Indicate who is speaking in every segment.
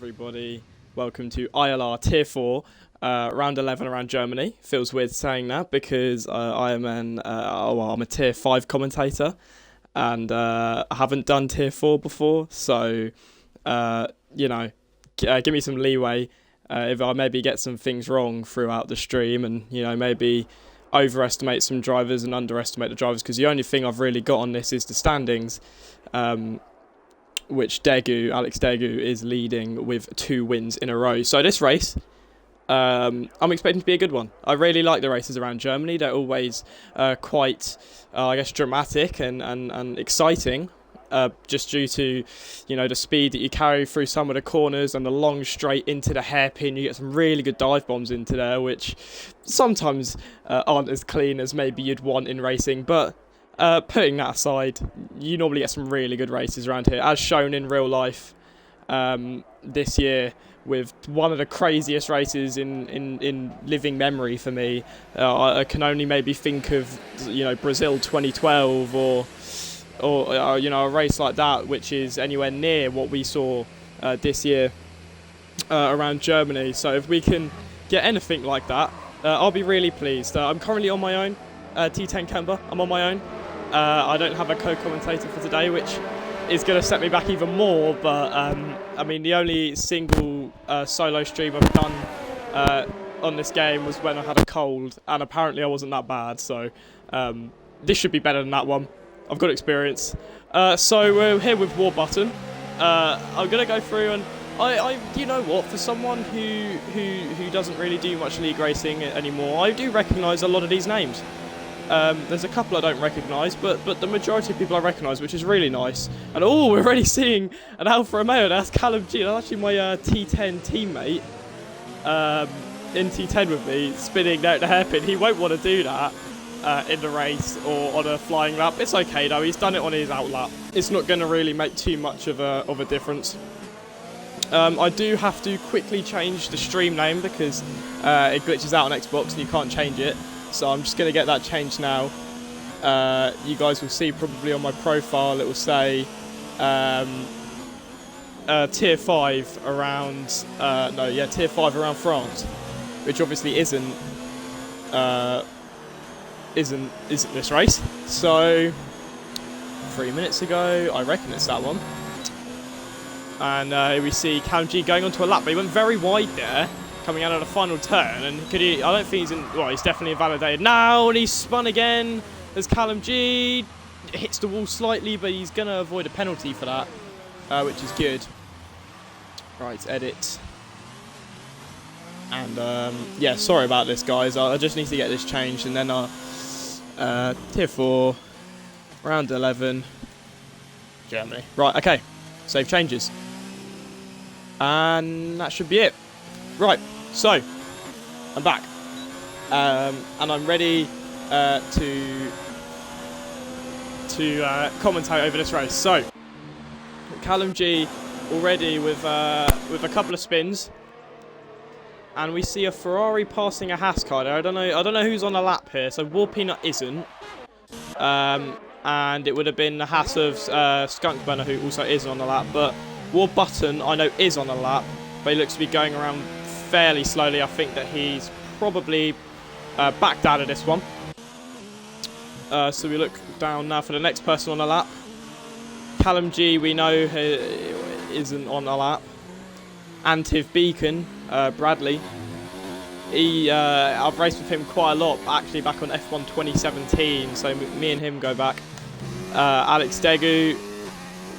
Speaker 1: Everybody, welcome to ILR Tier 4, round 11 around Germany. Feels weird saying that because I'm a Tier 5 commentator and I haven't done Tier 4 before, so, give me some leeway if I maybe get some things wrong throughout the stream and, maybe overestimate some drivers and underestimate the drivers, because the only thing I've really got on this is the standings, which Alex Degu is leading with 2 wins in a row. So this race, I'm expecting to be a good one. I really like the races around Germany. They're always quite, dramatic and exciting, just due to, the speed that you carry through some of the corners and the long straight into the hairpin. You get some really good dive bombs into there, which sometimes aren't as clean as maybe you'd want in racing, but putting that aside, you normally get some really good races around here, as shown in real life this year, with one of the craziest races in living memory for me. I can only maybe think of, Brazil 2012 or a race like that, which is anywhere near what we saw this year around Germany. So if we can get anything like that, I'll be really pleased. I'm currently on my own. T10 Kemba, I'm on my own. I don't have a co-commentator for today, which is going to set me back even more, but the only single solo stream I've done on this game was when I had a cold, and apparently I wasn't that bad, so this should be better than that one. I've got experience. So we're here with Warbutton. I'm going to go through, and I you know what, for someone who doesn't really do much league racing anymore, I do recognise a lot of these names. There's a couple I don't recognise, but the majority of people I recognise, which is really nice. And we're already seeing an Alfa Romeo. That's Callum G. That's actually my T10 teammate in T10 with me, spinning out the hairpin. He won't want to do that in the race or on a flying lap. It's okay though. He's done it on his out lap. It's not going to really make too much of a difference. I do have to quickly change the stream name because it glitches out on Xbox and you can't change it. So I'm just going to get that changed now. You guys will see probably on my profile it will say Tier 5 around Tier 5 around France, which obviously isn't this race. So 3 minutes ago, I reckon it's that one. And here we see Callum G going onto a lap, but he went very wide there, coming out of the final turn, and I don't think he's definitely invalidated now, and he's spun again as Callum G hits the wall slightly, but he's going to avoid a penalty for that, which is good. Right, edit. And sorry about this, guys. I just need to get this changed, and then Tier 4, round 11, Germany. Right, okay, save changes. And that should be it. Right, so I'm back, and I'm ready to commentate over this race. So Callum G already with a couple of spins, and we see a Ferrari passing a Haas car there. I don't know who's on a lap here. So Warpeanut isn't, and it would have been the Haas of Skunkburner, who also is on the lap. But Warbutton I know is on the lap, but he looks to be going around fairly slowly. I think that he's probably backed out of this one. So we look down now for the next person on the lap. Callum G, we know isn't on the lap. Antiv Beacon, Bradley. I've raced with him quite a lot, actually, back on F1 2017. So me and him go back. Alex Degu.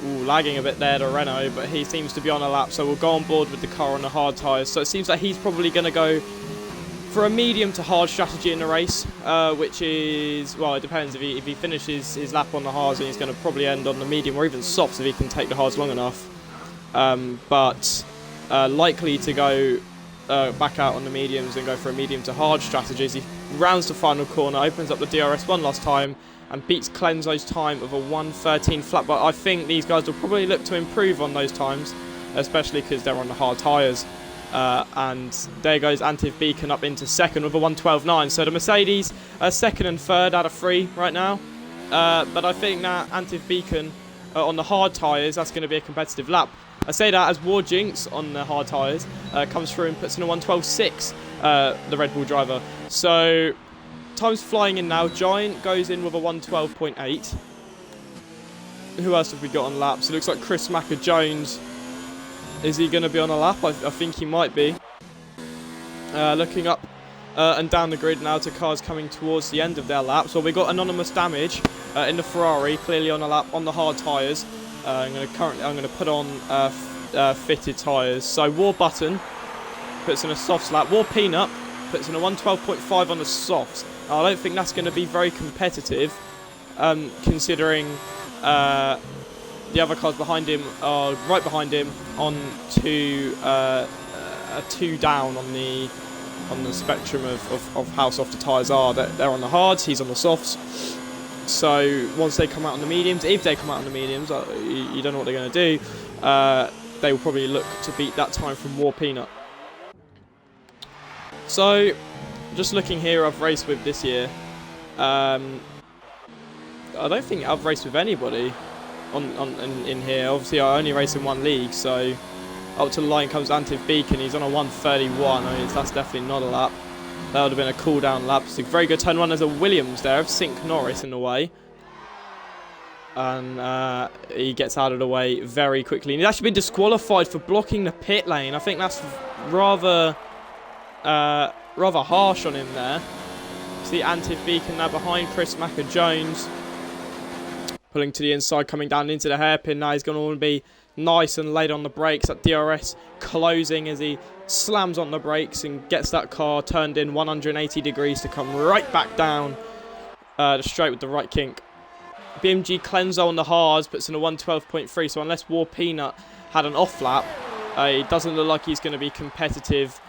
Speaker 1: Lagging a bit there to Renault, but he seems to be on a lap, so we'll go on board with the car on the hard tyres. So it seems like he's probably going to go for a medium to hard strategy in the race, which is, well, it depends. If he finishes his lap on the hards, then he's going to probably end on the medium or even softs if he can take the hards long enough. But likely to go back out on the mediums and go for a medium to hard strategy as he rounds the final corner, opens up the DRS1 last time, and beats Clenzo's time of a 1:13 flat. But I think these guys will probably look to improve on those times, especially because they're on the hard tyres. And there goes Antiv Beacon up into second with a 1:12.9. So the Mercedes second and third out of 3 right now. But I think that Antiv Beacon on the hard tyres, that's going to be a competitive lap. I say that as War Jinx on the hard tyres comes through and puts in a 1:12.6, the Red Bull driver. So time's flying in now. Giant goes in with a 1:12.8. Who else have we got on laps? It looks like Chris Macker-Jones. Is he going to be on a lap? I think he might be. Looking up and down the grid now to cars coming towards the end of their laps. Well, we got anonymous damage in the Ferrari, clearly on a lap on the hard tyres. I'm going to put on fitted tyres. So War Button puts in a softs lap. War Peanut puts in a 1:12.5 on the softs. I don't think that's going to be very competitive, considering the other cars behind him are right behind him on two down on the spectrum of how soft the tyres are. They're on the hards, he's on the softs. So once they come out on the mediums, if they come out on the mediums, you don't know what they're going to do. They will probably look to beat that time from War Peanut. So just looking here, I've raced with this year. I don't think I've raced with anybody in here. Obviously, I only race in one league, so up to the line comes Antiv Beacon. He's on a 1:31. I mean, that's definitely not a lap. That would have been a cool down lap. It's a very good turn one. There's a Williams there of Sync Norris in the way. And he gets out of the way very quickly. And he's actually been disqualified for blocking the pit lane. I think that's rather harsh on him there. See Antiv Beacon now behind Chris Macker-Jones. Pulling to the inside, coming down into the hairpin. Now he's going to want to be nice and late on the brakes. That DRS closing as he slams on the brakes and gets that car turned in 180 degrees to come right back down the straight with the right kink. BMG Clenzo on the hards puts in a 1:12.3. So unless War Peanut had an off lap, it doesn't look like he's going to be competitive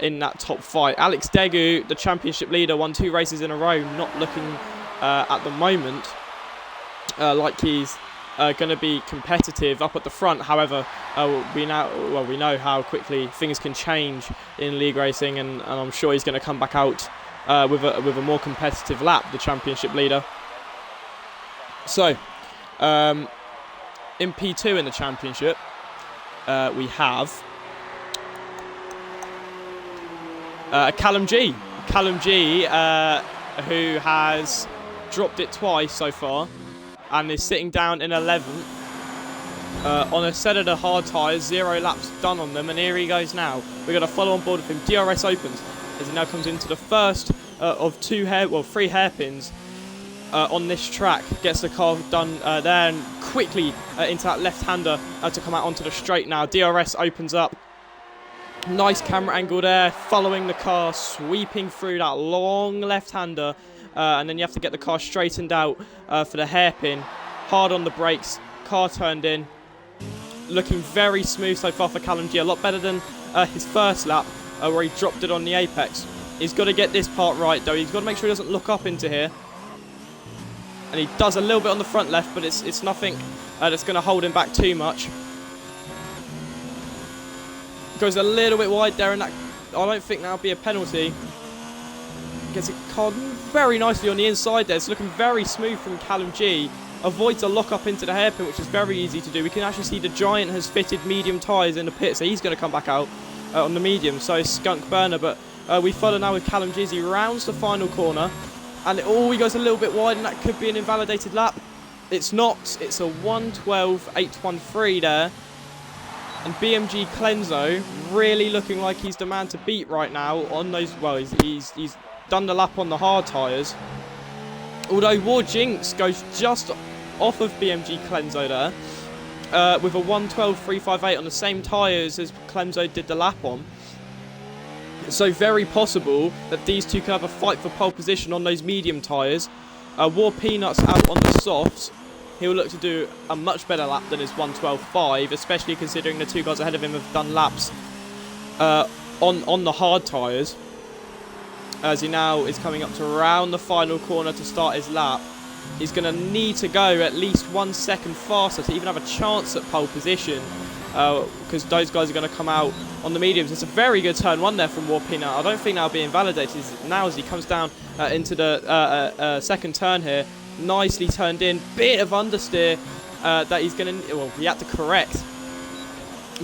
Speaker 1: in that top fight. Alex Degu, the championship leader, won 2 races in a row, not looking at the moment like he's going to be competitive up at the front. However, we know how quickly things can change in league racing, and I'm sure he's going to come back out with a more competitive lap, the championship leader. So, in P2 in the championship, we have Callum G. Callum G, who has dropped it twice so far, and is sitting down in 11th on a set of the hard tyres, 0 laps done on them, and here he goes now. We're going to follow on board with him. DRS opens as he now comes into the first of 3 hairpins on this track. Gets the car done there and quickly into that left-hander to come out onto the straight now. DRS opens up. Nice camera angle there, following the car, sweeping through that long left-hander. And then you have to get the car straightened out for the hairpin. Hard on the brakes, car turned in. Looking very smooth so far for Callum G. A lot better than his first lap where he dropped it on the apex. He's got to get this part right though. He's got to make sure he doesn't look up into here. And he does a little bit on the front left, but it's nothing that's going to hold him back too much. Goes a little bit wide there, and that, I don't think that'll be a penalty. Gets it carded very nicely on the inside there. It's looking very smooth from Callum G. Avoids a lock up into the hairpin, which is very easy to do. We can actually see the Giant has fitted medium tyres in the pit, so he's going to come back out on the medium. So Skunk Burner, but we follow now with Callum G as he rounds the final corner. And he goes a little bit wide, and that could be an invalidated lap. It's not. It's a 1:12.813 there. And BMG Clenzo really looking like he's the man to beat right now on those. Well, he's done the lap on the hard tyres. Although War Jinx goes just off of BMG Clenzo there with a 1:12.358 on the same tyres as Clenzo did the lap on. So very possible that these two can have a fight for pole position on those medium tyres. War Peanuts out on the softs. He'll look to do a much better lap than his 1:12.5, especially considering the 2 guys ahead of him have done laps on the hard tyres. As he now is coming up to around the final corner to start his lap. He's going to need to go at least 1 second faster to even have a chance at pole position, because those guys are going to come out on the mediums. It's a very good turn 1 there from War Peanut. I don't think that'll be invalidated now as he comes down into the second turn here. Nicely turned in, bit of understeer that he's going to, well, he had to correct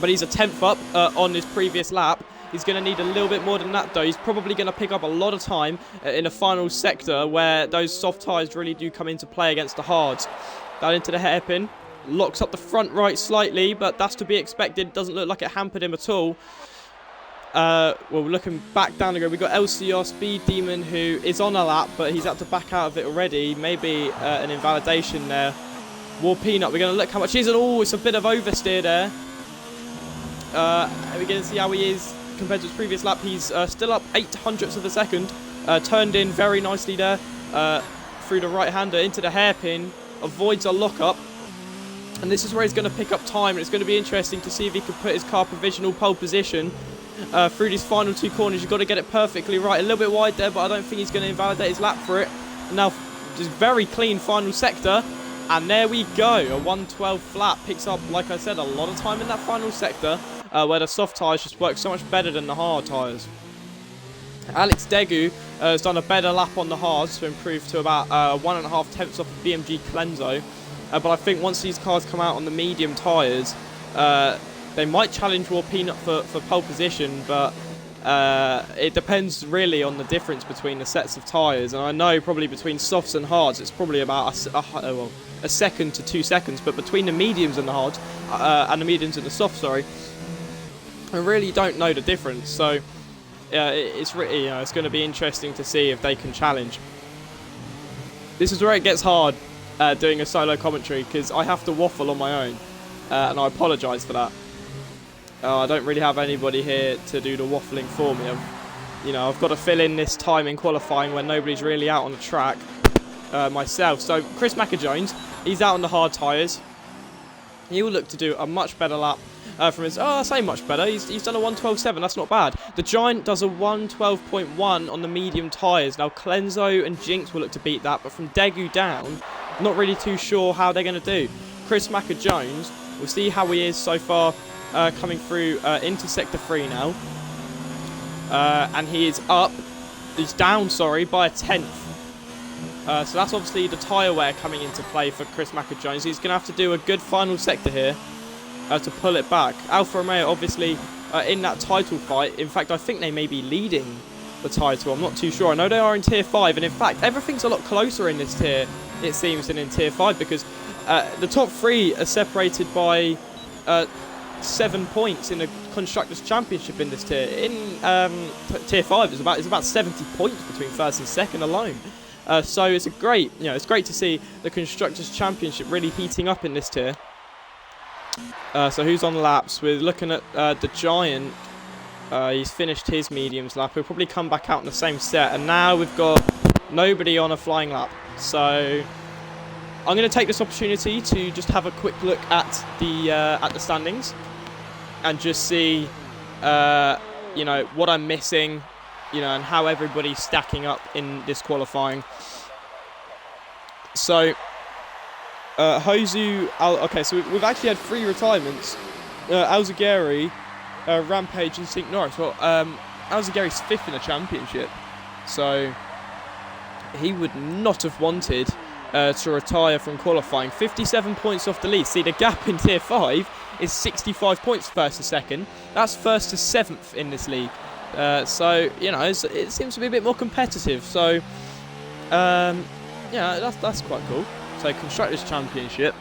Speaker 1: but he's a 10th up on his previous lap. He's going to need a little bit more than that, though. He's probably going to pick up a lot of time in a final sector where those soft tyres really do come into play against the hards. Down into the hairpin. Locks up the front right slightly, but that's to be expected. Doesn't look like it hampered him at all. Well, looking back down the road, we've got LCR Speed Demon, who is on a lap, but he's had to back out of it already. Maybe an invalidation there. War Peanut, we're going to look how much he's at. Oh, it's a bit of oversteer there. We're going to see how he is compared to his previous lap. He's still up 0.08 of a second. Turned in very nicely there through the right-hander into the hairpin. Avoids a lock-up. And this is where he's going to pick up time. And it's going to be interesting to see if he can put his car provisional pole position through these final 2 corners. You've got to get it perfectly right. A little bit wide there, but I don't think he's going to invalidate his lap for it. And now, just very clean final sector. And there we go. A 112 flat picks up, like I said, a lot of time in that final sector, where the soft tyres just work so much better than the hard tyres. Alex Degu has done a better lap on the hards to improve to about 1.5 tenths off the BMG Clenzo. But I think once these cars come out on the medium tyres, they might challenge War Peanut for pole position, but it depends really on the difference between the sets of tyres. And I know probably between softs and hards, it's probably about a second to 2 seconds. But between the mediums and the hards, and the mediums and the softs, sorry, I really don't know the difference. So it's really, it's going to be interesting to see if they can challenge. This is where it gets hard. Doing a solo commentary, because I have to waffle on my own, and I apologise for that. I don't really have anybody here to do the waffling for me. I've got to fill in this time in qualifying when nobody's really out on the track myself. So Chris Macca-Jones, he's out on the hard tyres. He will look to do a much better lap from his... I say much better. He's done a 112.7. That's not bad. The Giant does a 112.1 on the medium tyres. Now Clenzo and Jinx will look to beat that, but from Degu down, not really too sure how they're going to do. Chris Macca-Jones, we'll see how he is so far coming through into Sector 3 now. And he is up, he's down, sorry, by a 10th. So that's obviously the tyre wear coming into play for Chris Macca-Jones. He's going to have to do a good final sector here to pull it back. Alfa Romeo obviously in that title fight. In fact, I think they may be leading the title. I'm not too sure. I know they are in Tier 5, and in fact, everything's a lot closer in this tier, it seems, than in Tier 5, because the top 3 are separated by 7 points in the Constructors' Championship in this tier. In Tier 5, it's about 70 points between first and second alone. So it's great to see the Constructors' Championship really heating up in this tier. So who's on laps? We're looking at the Giant. He's finished his mediums lap. He'll probably come back out in the same set. And now we've got nobody on a flying lap. So I'm going to take this opportunity to just have a quick look at the standings and just see, what I'm missing, and how everybody's stacking up in this qualifying. So, Hozu, okay, so we've actually had 3 retirements. Alzagari, Rampage and Sink Norris. Well, Alzagari's 5th in the championship, so he would not have wanted to retire from qualifying. 57 points off the lead. See, the gap in Tier 5 is 65 points first to second. That's first to 7th in this league. So, it seems to be a bit more competitive. So, that's quite cool. So, Constructors' Championship.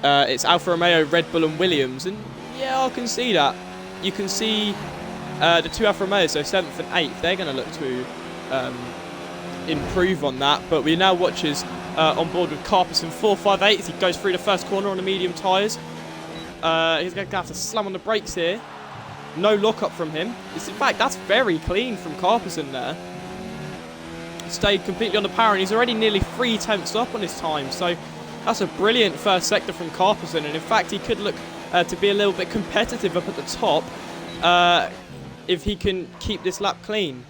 Speaker 1: It's Alfa Romeo, Red Bull and Williams. And, I can see that. You can see the 2 Alfa Romeos, so 7th and 8th, they're going to look to improve on that. But we now watches on board with Carpus in 458 as he goes through the first corner on the medium tyres. He's going to have to slam on the brakes here. No lock-up from him. In fact, that's very clean from Carpison there. Stayed completely on the power, and he's already nearly 3 tenths up on his time. So that's a brilliant first sector from Carpison, and in fact, he could look to be a little bit competitive up at the top if he can keep this lap clean.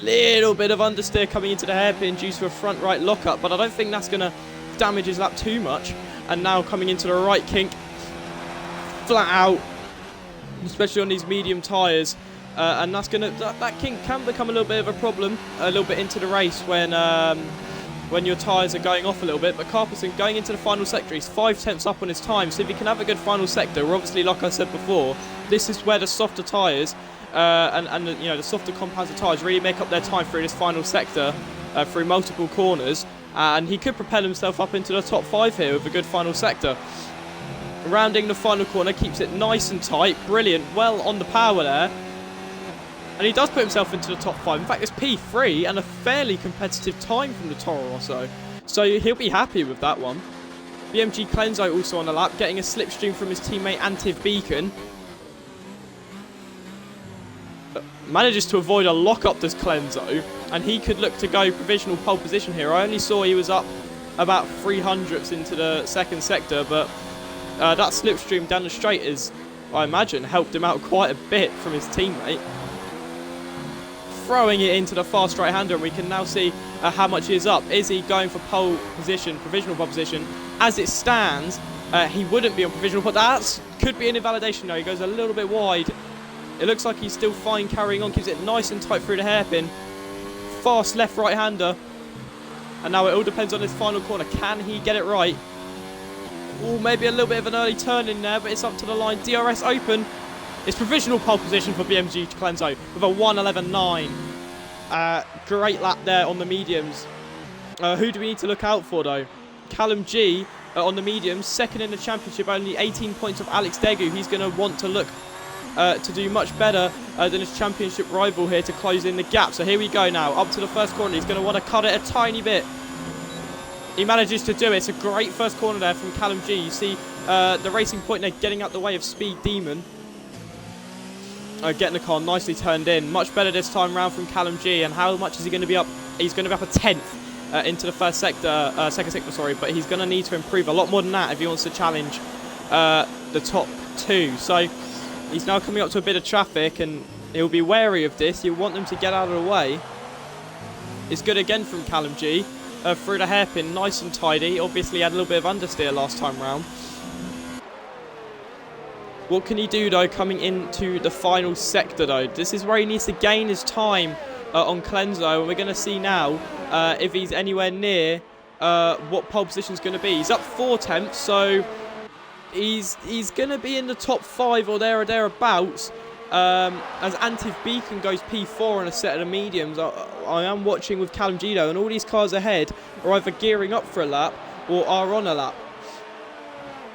Speaker 1: Little bit of understeer coming into the hairpin due to a front right lock-up, but I don't think that's going to damage his lap too much. And now coming into the right kink, flat out, especially on these medium tyres, and that's that kink can become a little bit of a problem a little bit into the race when when your tyres are going off a little bit. But Carpenson going into the final sector, he's 5 tenths up on his time. So if he can have a good final sector, obviously, like I said before, this is where the softer tyres and you know, the softer compounds of tyres really make up their time through this final sector, through multiple corners. And he could propel himself up into the top 5 here with a good final sector. Rounding the final corner, keeps it nice and tight. Brilliant, well on the power there. And he does put himself into the top 5. In fact, it's P3 and a fairly competitive time from the Toro Rosso. So he'll be happy with that one. BMG Clenzo also on the lap, getting a slipstream from his teammate Antiv Beacon. Manages to avoid a lock-up, does Clenzo. And he could look to go provisional pole position here. I only saw he was up about 300ths into the second sector. But that slipstream down the straight is, I imagine, helped him out quite a bit from his teammate. Throwing it into the fast right-hander, and we can now see how much he is up. Is he going for pole position, provisional pole position? As it stands, he wouldn't be on provisional, but that could be an invalidation now. He goes a little bit wide. It looks like he's still fine carrying on, keeps it nice and tight through the hairpin. Fast left right-hander. And now it all depends on his final corner. Can he get it right? Oh, maybe a little bit of an early turn in there, but it's up to the line. DRS open. It's provisional pole position for BMG Clenzo with a 1:11.9. Great lap there on the mediums. Who do we need to look out for, though? Callum G on the mediums, second in the championship, only 18 points of Alex Degu. He's going to want to look to do much better than his championship rival here to close in the gap. So here we go now, up to the first corner. He's going to want to cut it a tiny bit. He manages to do it. It's a great first corner there from Callum G. You see the Racing Point there getting out the way of Speed Demon. Getting the car nicely turned in. Much better this time round from Callum G. And how much is he going to be up? He's going to be up a 10th into the second sector, sorry. But he's going to need to improve a lot more than that if he wants to challenge the top 2. So he's now coming up to a bit of traffic, and he'll be wary of this. You want them to get out of the way. It's good again from Callum G. Through the hairpin, nice and tidy. Obviously had a little bit of understeer last time round. What can he do, though, coming into the final sector, though? This is where he needs to gain his time on Clenzo, and we're going to see now if he's anywhere near what pole position's going to be. He's up 4 tenths, so he's going to be in the top 5 or there or thereabouts. As Antiv Beacon goes P4 on a set of the mediums. I am watching with Callum G, though, and all these cars ahead are either gearing up for a lap or are on a lap.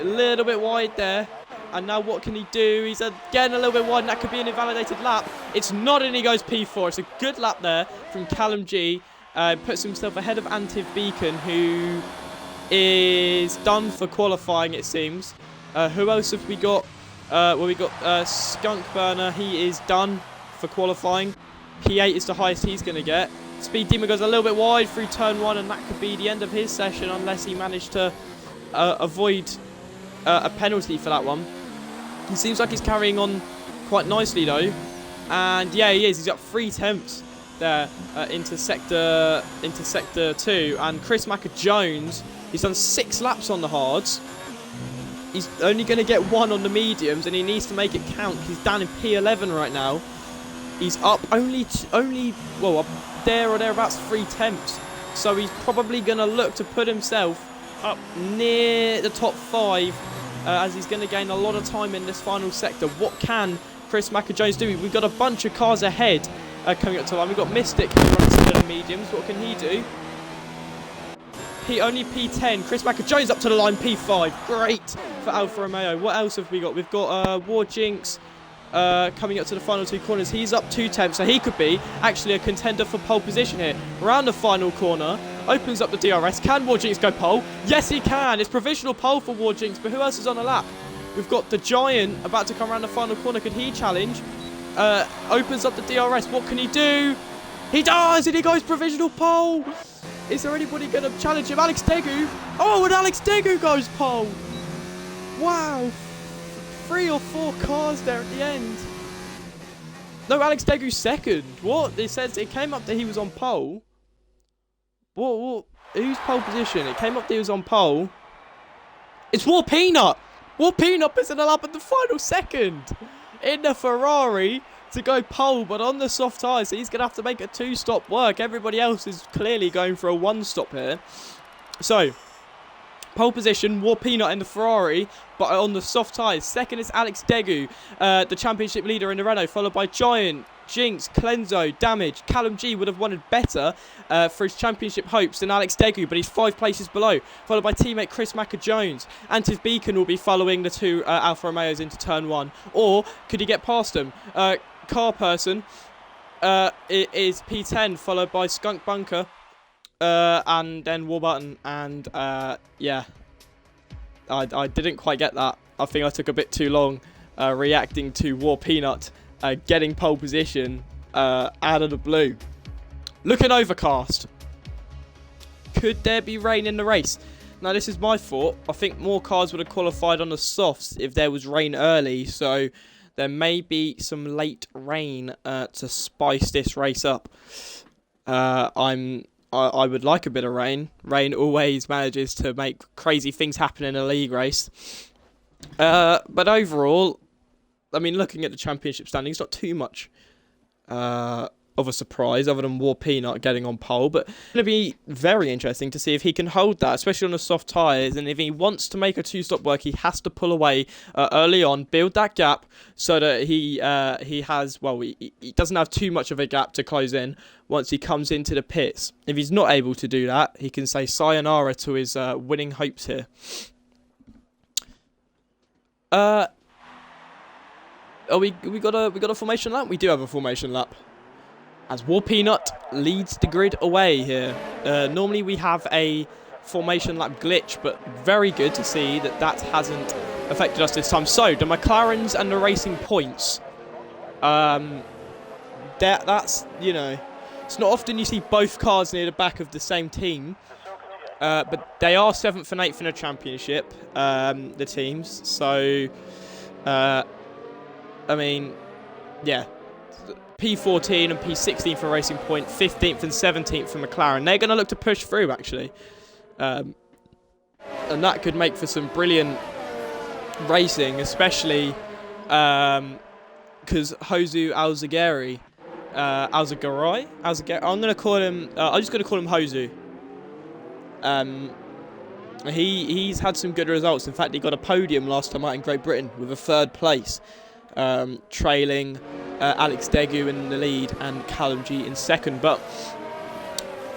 Speaker 1: A little bit wide there. And now what can he do? He's again a little bit wide, and that could be an invalidated lap. It's not, and he goes P4. It's a good lap there from Callum G. Puts himself ahead of Antiv Beacon, who is done for qualifying, it seems. Who else have we got? Well, we got Skunk Burner. He is done for qualifying. P8 is the highest he's going to get. Speed Demon goes a little bit wide through turn 1, and that could be the end of his session unless he managed to avoid a penalty for that one. He seems like he's carrying on quite nicely, though. And yeah, he is. He's up 3 tenths there into sector 2. And Chris Macker-Jones, he's done 6 laps on the hards. He's only going to get 1 on the mediums, and he needs to make it count. He's down in P11 right now. He's up only well, up there or thereabouts 3 tenths. So he's probably going to look to put himself up near the top 5 as he's going to gain a lot of time in this final sector. What can Chris Macker-Jones do? We've got a bunch of cars ahead coming up to the line. We've got Mystic who runs to the mediums. What can he do? Only P10. Chris Macker-Jones up to the line, P5. Great for Alfa Romeo. What else have we got? We've got War Jinx coming up to the final 2 corners. He's up 2 tenths, so he could be actually a contender for pole position here. Around the final corner, opens up the DRS. Can War Jinx go pole? Yes, he can. It's provisional pole for War Jinx, but who else is on the lap? We've got the Giant about to come around the final corner. Could he challenge? Opens up the DRS. What can he do? He does, and he goes provisional pole. Is there anybody going to challenge him? Alex Degu. Oh, and Alex Degu goes pole. Wow. 3 or 4 cars there at the end. No, Alex Degu's second. What? It says it came up that he was on pole. What? Whose pole position? It came up that he was on pole. It's War Peanut. War Peanut is in a lap at the final second. In the Ferrari. to go pole, but on the soft tyres, he's going to have to make a 2-stop work. Everybody else is clearly going for a 1-stop here. So, pole position, War Peanut in the Ferrari, but on the soft tyres. Second is Alex Degu, the championship leader in the Renault, followed by Giant, Jinx, Clenzo, Damage. Callum G would have wanted better for his championship hopes than Alex Degu, but he's 5 places below, followed by teammate Chris Macker-Jones. Antiv Beacon will be following the 2 Alfa Romeos into turn 1. Or could he get past them? Car person it is P10, followed by Skunk Bunker, and then Warburton. And yeah, I didn't quite get that. I think I took a bit too long reacting to War Peanut getting pole position out of the blue. Looking overcast. Could there be rain in the race? Now, this is my thought. I think more cars would have qualified on the softs if there was rain early, so there may be some late rain to spice this race up. I would like a bit of rain. Rain always manages to make crazy things happen in a league race. But overall, I mean, looking at the championship standings, not too much of a surprise other than War Peanut getting on pole. But it's going to be very interesting to see if he can hold that, especially on the soft tyres. And if he wants to make a 2-stop work, he has to pull away early on, build that gap so that he has, well, he doesn't have too much of a gap to close in once he comes into the pits. If he's not able to do that, he can say sayonara to his winning hopes here. We got a formation lap? We do have a formation lap. As War Peanut leads the grid away here. Normally we have a formation lap glitch, but very good to see that hasn't affected us this time. So, the McLarens and the Racing Points. That's, you know, it's not often you see both cars near the back of the same team. But they are 7th and 8th in a championship, the teams. So, I mean, yeah. P14 and P16 for Racing Point, 15th and 17th for McLaren. They're going to look to push through, actually. And that could make for some brilliant racing, especially because Josu Alzagari, I'm going to call him, I'm just going to call him Josu. He's had some good results. In fact, he got a podium last time out in Great Britain with a 3rd place. Trailing Alex Degu in the lead and Callum G in 2nd. But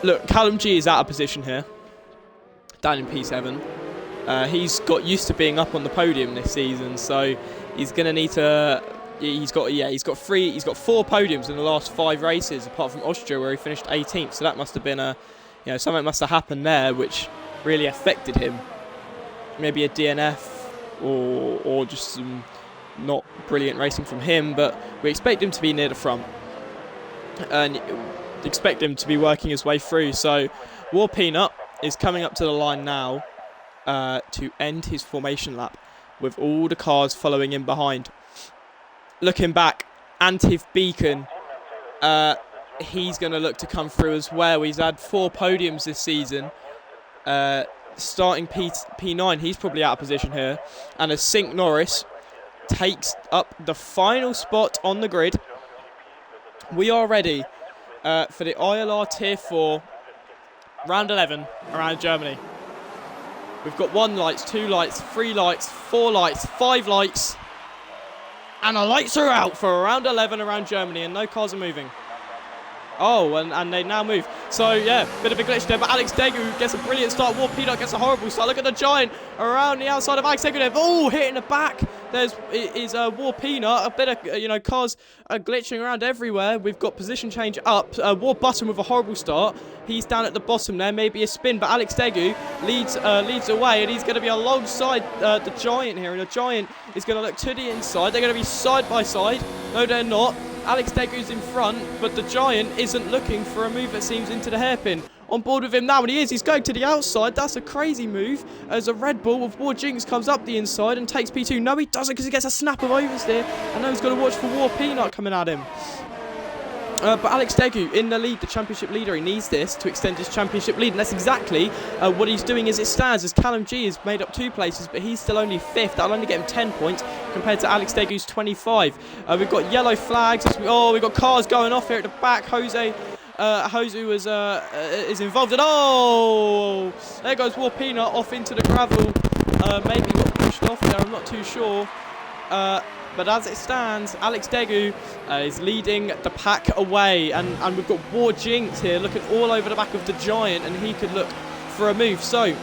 Speaker 1: look, Callum G is out of position here, down in P7. He's got used to being up on the podium this season, so he's going to need to. He's got 4 podiums in the last 5 races, apart from Austria where he finished 18th. So that must have been something must have happened there which really affected him. Maybe a DNF or just some not brilliant racing from him, but we expect him to be near the front and expect him to be working his way through. So War Peanut is coming up to the line now to end his formation lap with all the cars following in behind. Looking back, Antiv Beacon, he's going to look to come through as well. He's had 4 podiums this season. Starting P9, he's probably out of position here. And as Sink Norris takes up the final spot on the grid, we are ready for the ILR Tier 4 round 11 around Germany. We've got 1 lights, 2 lights, 3 lights, 4 lights, 5 lights, and the lights are out for round 11 around Germany, and no cars are moving. Oh, and they now move. So, yeah, bit of a glitch there. But Alex Degu gets a brilliant start. War Peanut gets a horrible start. Look at the Giant around the outside of Alex Degu there. Oh, hitting the back. There's War Peanut. A bit of, cars are glitching around everywhere. We've got position change up. War Button with a horrible start. He's down at the bottom there. Maybe a spin. But Alex Degu leads away. And he's going to be alongside the Giant here. And the Giant is going to look to the inside. They're going to be side by side. No, they're not. Alex Degu's in front, but the Giant isn't looking for a move, it seems, into the hairpin. On board with him now, and he is. He's going to the outside. That's a crazy move. As a Red Bull with War Jinx comes up the inside and takes P2. No, he doesn't, because he gets a snap of oversteer. And now he's got to watch for War Peanut coming at him. But Alex Degu in the lead, the championship leader. He needs this to extend his championship lead, and that's exactly what he's doing as it stands, as Callum G has made up 2 places, but he's still only 5th. That'll only get him 10 points compared to Alex Degu's 25. We've got yellow flags. We've got cars going off here at the back. Jose is involved, and there goes Warpina off into the gravel. Maybe got pushed off there, I'm not too sure. But as it stands, Alex Degu is leading the pack away, and we've got War Jinx here looking all over the back of the Giant, and he could look for a move. So,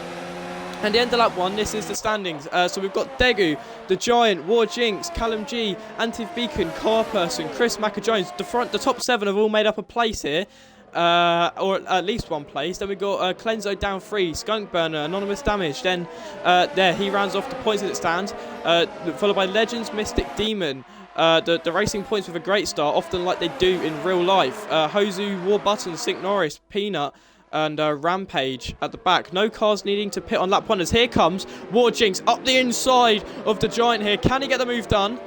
Speaker 1: and the end of lap 1, this is the standings. So we've got Degu, the Giant, War Jinx, Callum G, Antiv Beacon, Car Person, Chris Macker-Jones. The top 7 have all made up a place here. Or at least 1 place. Then we've got Clenzo down 3, Skunk Burner, Anonymous Damage. Then there he rounds off the points as it stands, followed by Legends, Mystic, Demon. The racing points with a great start, often like they do in real life. Hozu, War Button, Sink Norris, Peanut, and Rampage at the back. No cars needing to pit on lap 1 as here comes War Jinx up the inside of the Giant here. Can he get the move done?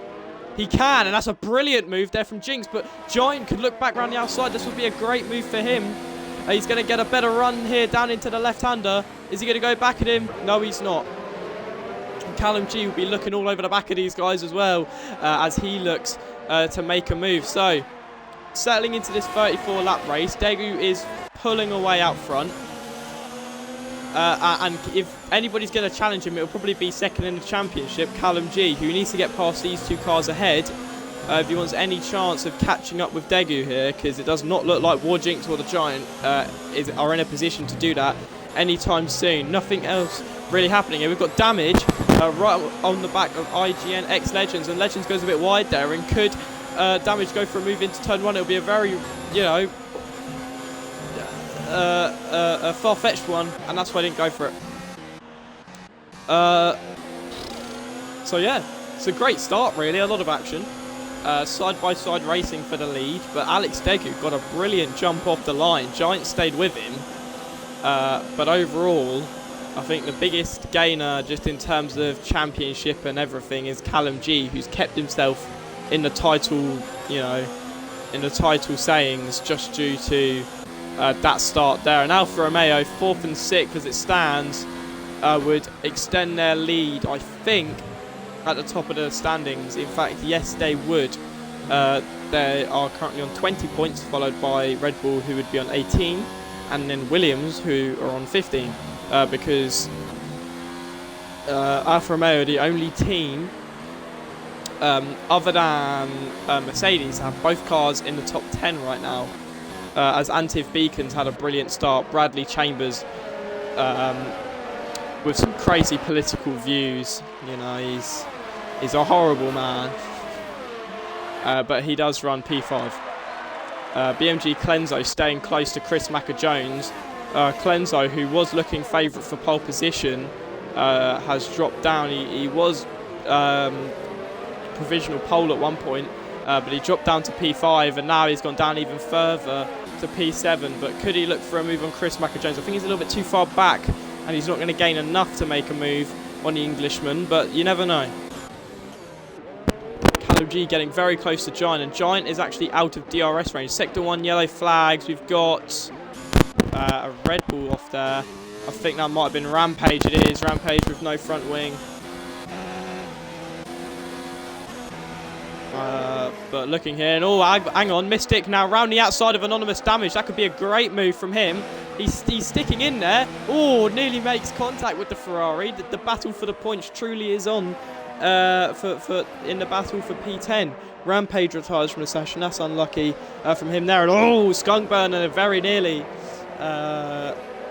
Speaker 1: He can, and that's a brilliant move there from Jinx, but Giant could look back around the outside. This would be a great move for him. He's going to get a better run here down into the left-hander. Is he going to go back at him? No, he's not. And Callum G will be looking all over the back of these guys as well, as he looks to make a move. So, settling into this 34-lap race, Degu is pulling away out front. And if anybody's going to challenge him, it'll probably be second in the championship, Callum G, who needs to get past these 2 cars ahead if he wants any chance of catching up with Degu here, because it does not look like War Jinx or the Giant are in a position to do that anytime soon. Nothing else really happening here. We've got Damage right on the back of IGN X Legends, and Legends goes a bit wide there, and could Damage go for a move into turn 1? It'll be a very, a far-fetched one, and that's why I didn't go for it. So yeah, it's a great start really, a lot of action. Side-by-side racing for the lead, but Alex Degu got a brilliant jump off the line. Giant stayed with him, but overall, I think the biggest gainer just in terms of championship and everything is Callum G, who's kept himself in the title, in the title sayings just due to that start there. And Alfa Romeo, 4th and 6th as it stands, would extend their lead, I think, at the top of the standings. In fact, yes, they would. They are currently on 20 points, followed by Red Bull, who would be on 18, and then Williams, who are on 15, because Alfa Romeo are the only team other than Mercedes have both cars in the top 10 right now. As Antiv Beacon's had a brilliant start. Bradley Chambers, with some crazy political views, he's a horrible man, but he does run P5. BMG Clenzo staying close to Chris Macker-Jones. Clenzo, who was looking favourite for pole position, has dropped down. He was provisional pole at one point, but he dropped down to P5, and now he's gone down even further to P7. But could he look for a move on Chris Macker-Jones? I think he's a little bit too far back, and he's not going to gain enough to make a move on the Englishman, but you never know. Callum G getting very close to Giant, and Giant is actually out of DRS range. Sector 1 yellow flags. We've got a Red Bull off there. I think that might have been Rampage. It is Rampage with no front wing. But looking here, and hang on, Mystic now round the outside of Anonymous Damage. That could be a great move from him. He's sticking in there. Oh, nearly makes contact with the Ferrari. The battle for the points truly is on in the battle for P10. Rampage retires from the session. That's unlucky from him there. And Skunk Burner very nearly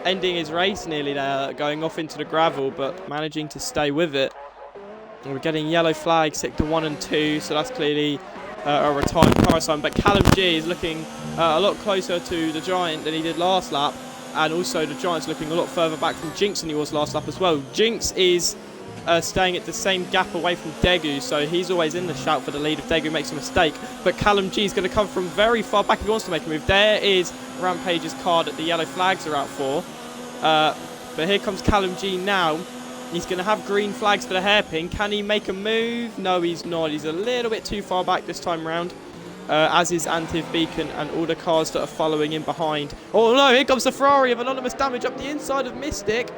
Speaker 1: ending his race nearly there, going off into the gravel, but managing to stay with it. And we're getting yellow flags, sector 1 and 2, so that's clearly a retired car sign. But Callum G is looking a lot closer to the Giant than he did last lap, and also the Giant's looking a lot further back from Jinx than he was last lap as well. Jinx is staying at the same gap away from Degu, so he's always in the shout for the lead if Degu makes a mistake. But Callum G is going to come from very far back if he wants to make a move. There is Rampage's card that the yellow flags are out for. But here comes Callum G now. He's going to have green flags for the hairpin. Can he make a move? No, he's not. He's a little bit too far back this time round. as is Antiv Beacon and all the cars that are following in behind. Oh no, here comes the Ferrari of anonymous damage up the inside of Mystic.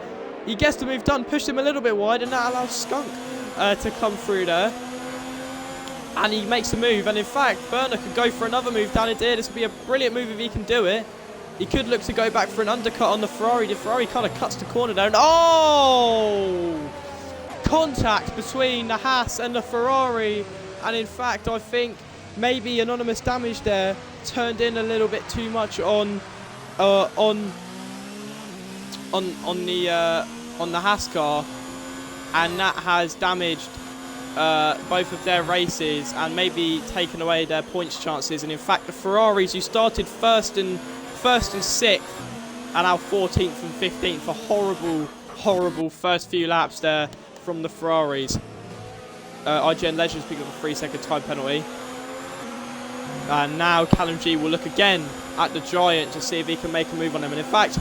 Speaker 1: He gets the move done, pushed him a little bit wide, and that allows Skunk to come through there. And he makes a move, and in fact, Burner could go for another move down into here. This would be a brilliant move if he can do it. He could look to go back for an undercut on the Ferrari. The Ferrari kind of cuts the corner down. Oh! Contact between the Haas and the Ferrari. And in fact, I think maybe anonymous damage there turned in a little bit too much on the Haas car, and that has damaged both of their races and maybe taken away their points chances. And in fact, the Ferraris, who started first and sixth, and now 14th and 15th, a horrible first few laps there from the Ferraris. IGN Legends pick up a 3-second time penalty. And now Callum G will look again at the Giant to see if he can make a move on him. And in fact,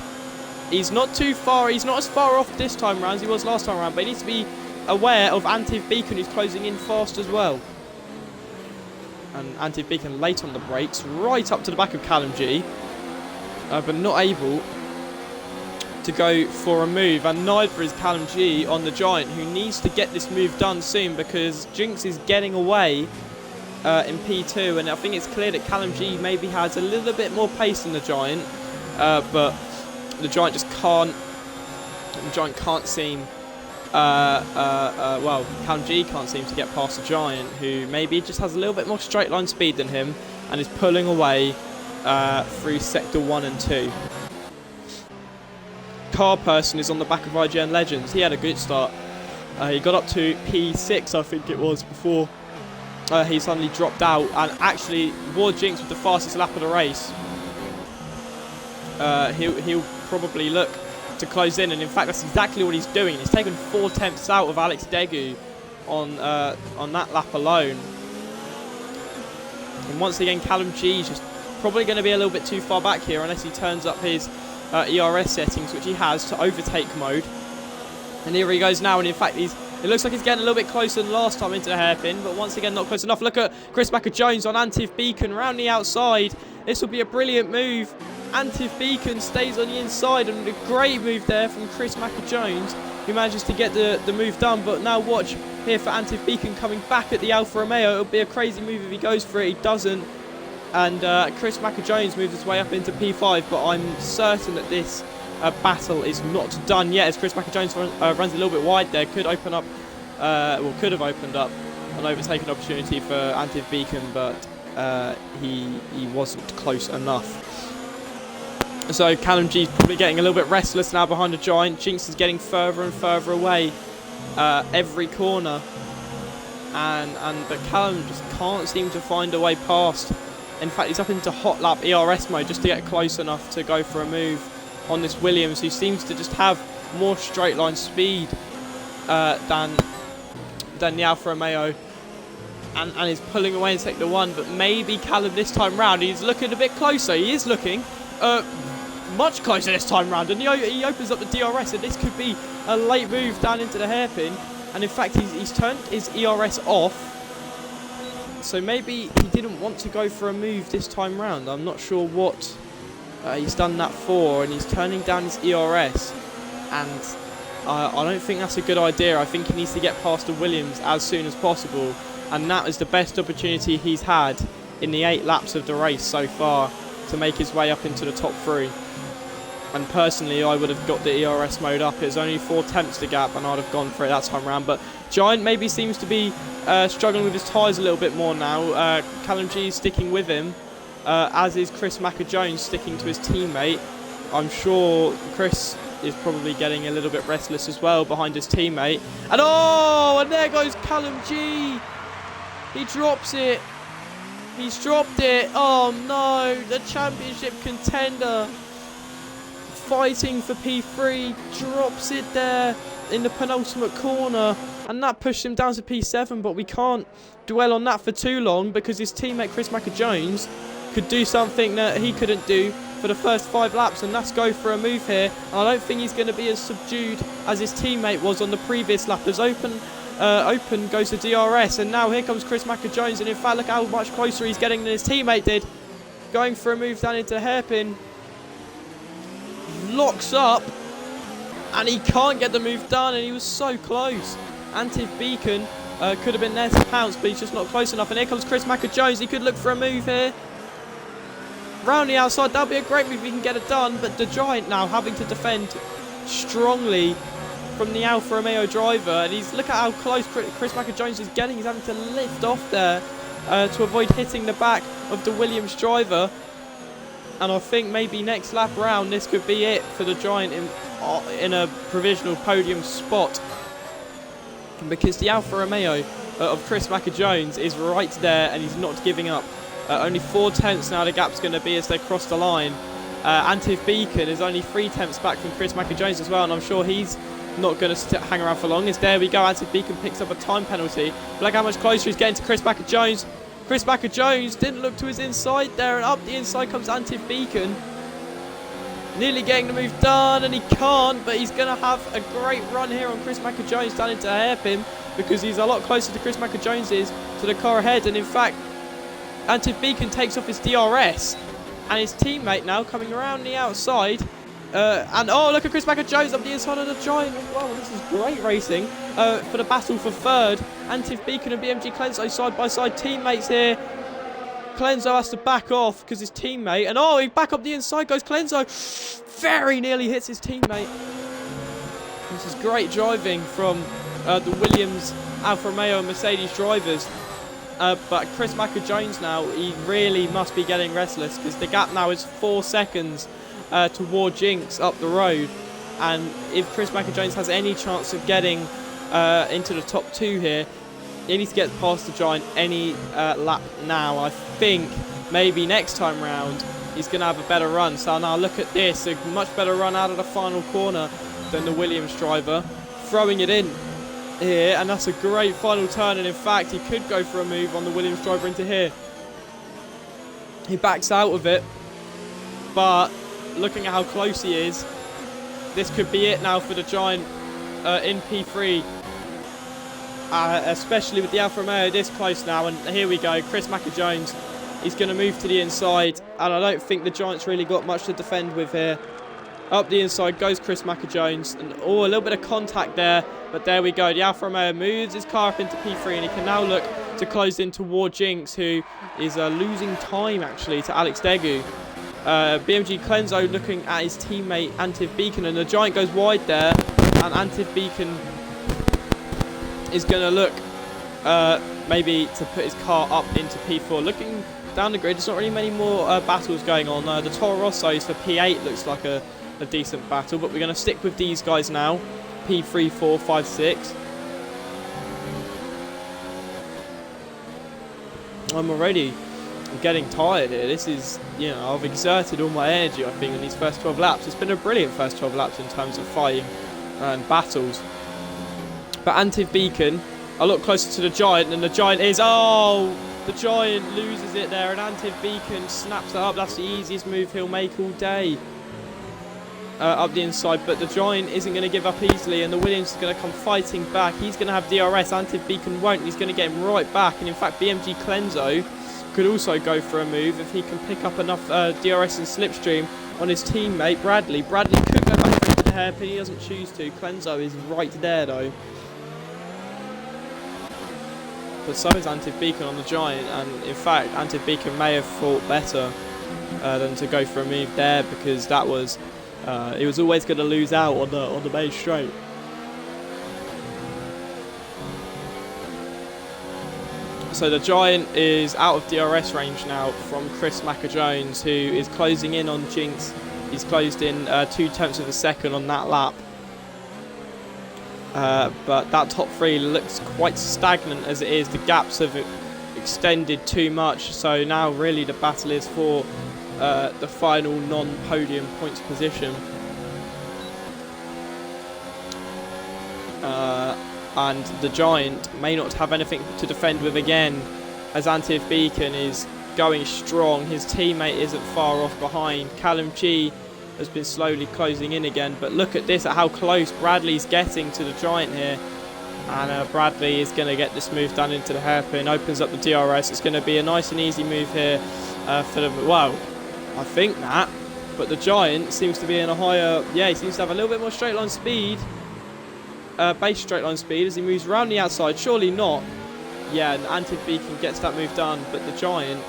Speaker 1: he's not too far. He's not as far off this time round as he was last time round, but he needs to be aware of Antiv Beacon, who's closing in fast as well. And Antiv Beacon late on the brakes, right up to the back of Callum G, but not able to go for a move. And neither is Callum G on the Giant, who needs to get this move done soon because Jinx is getting away in P2, and I think it's clear that Callum G maybe has a little bit more pace than the Giant, but the Giant just can't. The Giant can't seem. Well, Callum G can't seem to get past the Giant, who maybe just has a little bit more straight line speed than him, and is pulling away through sector 1 and 2. Car Person is on the back of IGN Legends. He had a good start. He got up to P6, I think it was, before he suddenly dropped out, and actually Ward Jinx with the fastest lap of the race. He'll probably look to close in, and in fact that's exactly what he's doing. He's taken 4 tenths out of Alex Degu on that lap alone. And once again, Callum G is just probably going to be a little bit too far back here unless he turns up his ERS settings, which he has, to overtake mode. And here he goes now, and in fact it looks like he's getting a little bit closer than last time into the hairpin, but once again not close enough. Look at Chris Macker-Jones on Antiv Beacon round the outside. This will be a brilliant move. Antiv Beacon stays on the inside, and a great move there from Chris Macker-Jones, who manages to get the move done. But now watch here for Antiv Beacon coming back at the Alfa Romeo. It'll be a crazy move if he goes for it. He doesn't. And Chris Macker-Jones moves his way up into P5, but I'm certain that this battle is not done yet, as Chris Macker-Jones runs a little bit wide there. Could open up, could have opened up an overtaking opportunity for Antiv Beacon, but he wasn't close enough. So Callum G's probably getting a little bit restless now behind the Giant. Jinx is getting further and further away every corner, but Callum just can't seem to find a way past. In fact, he's up into hot lap ERS mode just to get close enough to go for a move on this Williams, who seems to just have more straight line speed than the Alfa Romeo, and is pulling away in sector 1. But maybe Callum this time round, he's looking a bit closer. He is looking much closer this time round, and he opens up the DRS, and this could be a late move down into the hairpin. And in fact, he's turned his ERS off, so maybe he didn't want to go for a move this time round. I'm not sure what he's done that for, and he's turning down his ERS, and I don't think that's a good idea. I think he needs to get past the Williams as soon as possible, and that is the best opportunity he's had in the 8 laps of the race so far to make his way up into the top 3. And personally, I would have got the ERS mode up. It was only 4 tenths the gap, and I'd have gone for it that time round. But Giant maybe seems to be struggling with his tyres a little bit more now. Callum G is sticking with him, as is Chris Macker-Jones sticking to his teammate. I'm sure Chris is probably getting a little bit restless as well behind his teammate. And there goes Callum G. He drops it. He's dropped it. Oh no, the championship contender fighting for P3 drops it there in the penultimate corner, and that pushed him down to P7. But we can't dwell on that for too long, because his teammate Chris Macker-Jones could do something that he couldn't do for the first 5 laps, and that's go for a move here. And I don't think he's going to be as subdued as his teammate was on the previous lap. As open open goes to DRS, and now here comes Chris Macker-Jones, and in fact look how much closer he's getting than his teammate did. Going for a move down into the hairpin. Locks up, and he can't get the move done, and he was so close. Antiv Beacon could have been there to pounce, but he's just not close enough. And here comes Chris Macker-Jones. He could look for a move here. Round the outside, that'll be a great move if he can get it done, but the Giant now having to defend strongly from the Alfa Romeo driver, and look at how close Chris Macker-Jones is getting. He's having to lift off there to avoid hitting the back of the Williams driver. And I think maybe next lap round this could be it for the Giant in a provisional podium spot, because the Alfa Romeo of Chris Macker-Jones is right there and he's not giving up. Only 4 tenths now the gap's going to be as they cross the line. Antiv Beacon is only 3 tenths back from Chris Macker-Jones as well, and I'm sure he's not going to hang around for long. As there we go, Antiv Beacon picks up a time penalty. Look how much closer he's getting to Chris Macker-Jones. Chris Macker-Jones didn't look to his inside there, and up the inside comes Antiv Beacon. Nearly getting the move done, and he can't, but he's going to have a great run here on Chris Macker-Jones down into a hairpin, because he's a lot closer to Chris Macker-Jones is to the car ahead. And in fact, Antiv Beacon takes off his DRS, and his teammate now coming around the outside. And oh, look at Chris Macker-Jones up the inside of the Giant as well. This is great racing for the battle for third. Antiv Beacon and BMG Clenzo side by side teammates here. Clenzo has to back off because his teammate, and oh, he back up the inside goes Clenzo. Very nearly hits his teammate. This is great driving from the Williams, Alfa Romeo and Mercedes drivers. But Chris Macker-Jones now, he really must be getting restless, because the gap now is 4 seconds toward Jinx up the road. And if Chris Macker-Jones has any chance of getting into the top 2 here, he needs to get past the Giant any lap now. I think maybe next time round he's going to have a better run. So now look at this, a much better run out of the final corner than the Williams driver, throwing it in here, and that's a great final turn. And in fact, he could go for a move on the Williams driver into here. He backs out of it, but looking at how close he is, this could be it now for the Giant in P3. Especially with the Alfa Romeo this close now. And here we go, Chris Macker-Jones, he's going to move to the inside, and I don't think the Giants really got much to defend with here. Up the inside goes Chris Macker-Jones, and oh, a little bit of contact there, but there we go. The Alfa Romeo moves his car up into P3, and he can now look to close in toward Jinx, who is losing time actually to Alex Degu. BMG Clenzo looking at his teammate Antiv Beacon, and the Giant goes wide there, and Antiv Beacon is going to look maybe to put his car up into P4. Looking down the grid, there's not really many more battles going on. The Toro Rossos for P8 looks like a decent battle, but we're going to stick with these guys now. P3, 4, 5, 6. I'm getting tired here. This is, I've exerted all my energy, I think, in these first 12 laps. It's been a brilliant first 12 laps in terms of fighting and battles. But Antiv Beacon a lot closer to the Giant, and the Giant is, the Giant loses it there, and Antiv Beacon snaps it up. That's the easiest move he'll make all day. Up the inside, but the Giant isn't going to give up easily, and the Williams is going to come fighting back. He's going to have DRS, Antiv Beacon won't. He's going to get him right back, and in fact BMG Clenzo could also go for a move if he can pick up enough DRS and slipstream on his teammate Bradley. Bradley could go back into the hairpin, he doesn't choose to. Clenzo is right there though. But so is Antiv Beacon on the Giant, and in fact Antiv Beacon may have fought better than to go for a move there, because that was he was always going to lose out on the main straight. So the Giant is out of DRS range now from Chris Macker-Jones, who is closing in on Jinx. He's closed in 2 tenths of a second on that lap. But that top 3 looks quite stagnant as it is. The gaps have extended too much, so now really the battle is for the final non-podium points position. And the Giant may not have anything to defend with again, as Antiv Beacon is going strong. His teammate isn't far off behind. Callum G has been slowly closing in again, but look at this, at how close Bradley's getting to the Giant here. And Bradley is going to get this move done into the hairpin, opens up the DRS. It's going to be a nice and easy move here for the... Well, I think that. But the Giant seems to be in a higher... Yeah, he seems to have a little bit more straight line speed. Base straight line speed as he moves around the outside. Surely not. Yeah, and Anti-Beacon gets that move done. But the Giant...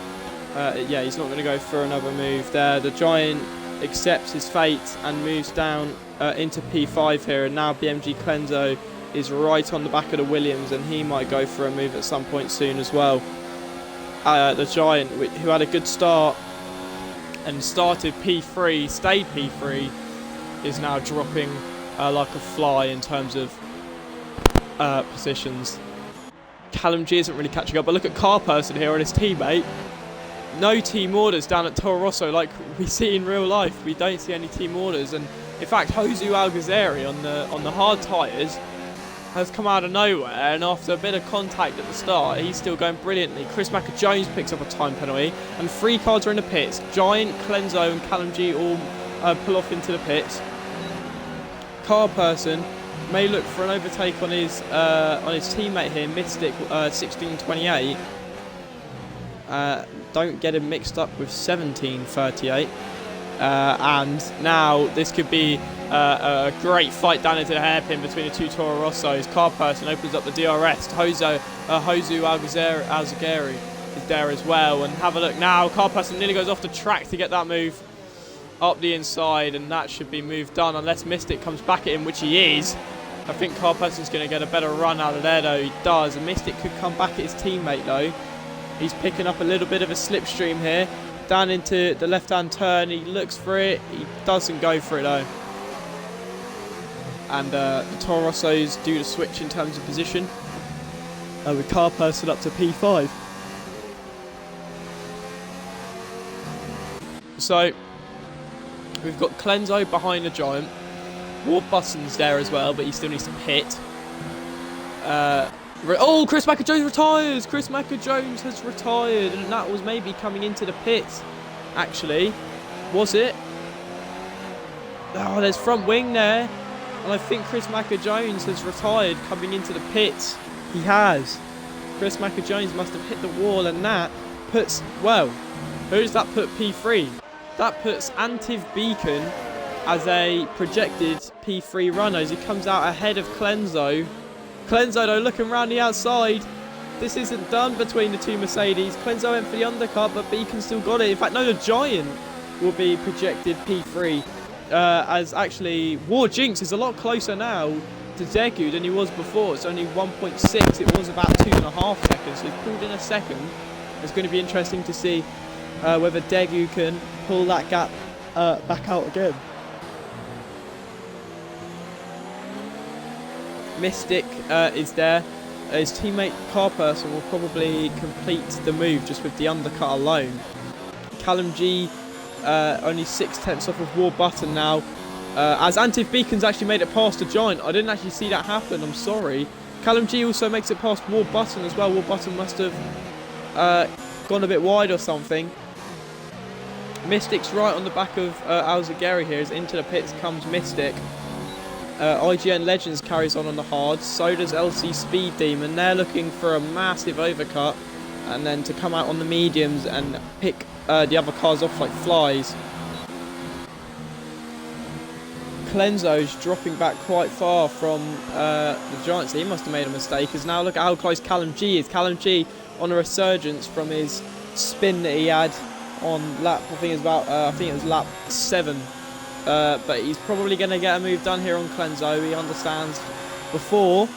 Speaker 1: yeah, he's not going to go for another move there. The Giant accepts his fate and moves down into P5 here. And now BMG Clenzo is right on the back of the Williams, and he might go for a move at some point soon as well. The Giant, who had a good start and started P3, stayed P3, is now dropping like a fly in terms of positions. Callum G isn't really catching up, but look at Carperson here and his teammate. No team orders down at Toro Rosso like we see in real life. We don't see any team orders, and in fact Josu Alguersuari on the hard tyres has come out of nowhere, and after a bit of contact at the start, he's still going brilliantly. Chris Macker-Jones picks up a time penalty, and 3 cars are in the pits. Giant, Clenzo and Callum G all pull off into the pits. Carperson may look for an overtake on his teammate here, Mystic 1628. Don't get him mixed up with 1738. And now this could be a great fight down into the hairpin between the two Toro Rossos. Carperson opens up the DRS. Josu Alguersuari is there as well. And have a look now. Carperson nearly goes off the track to get that move up the inside, and that should be move done unless Mystic comes back at him, which he is. I think Carperson's going to get a better run out of there, though. He does. And Mystic could come back at his teammate, though. He's picking up a little bit of a slipstream here. Down into the left-hand turn. He looks for it. He doesn't go for it, though. And the Toro Rossos do the switch in terms of position. With Carperson up to P5. So, we've got Clenzo behind the Giant. Ward Button's there as well, but he still needs to pit. Oh, Chris Macker-Jones retires! Chris Macker-Jones has retired, and that was maybe coming into the pits, actually. Was it? Oh, there's front wing there. And I think Chris Macker-Jones has retired coming into the pits. He has. Chris Macker-Jones must have hit the wall, and that puts... Well, who does that put P3? That puts Antiv Beacon as a projected P3 runner as he comes out ahead of Clenzo. Clenzo, though, looking around the outside. This isn't done between the two Mercedes. Clenzo went for the undercut, but Beacon still got it. In fact, no, the Giant will be projected P3. As actually, War Jinx is a lot closer now to Degu than he was before. It's only 1.6. It was about 2.5 seconds. So he's pulled in a second. It's going to be interesting to see whether Degu can pull that gap back out again. Mystic is there. His teammate Carperson will probably complete the move just with the undercut alone. Callum G only 6/10 off of War Button now. As Antiv Beacon's actually made it past the Giant. I didn't actually see that happen, I'm sorry. Callum G also makes it past War Button as well. War Button must have gone a bit wide or something. Mystic's right on the back of Alguersuari here. As into the pits comes Mystic. IGN Legends carries on the hards, so does LC Speed Demon. They're looking for a massive overcut and then to come out on the mediums and pick the other cars off like flies. Clenzo's dropping back quite far from the Giants. He must have made a mistake, as now look at how close Callum G is. Callum G on a resurgence from his spin that he had on lap, I think it was lap 7. But he's probably going to get a move done here on Clenzo. He understands before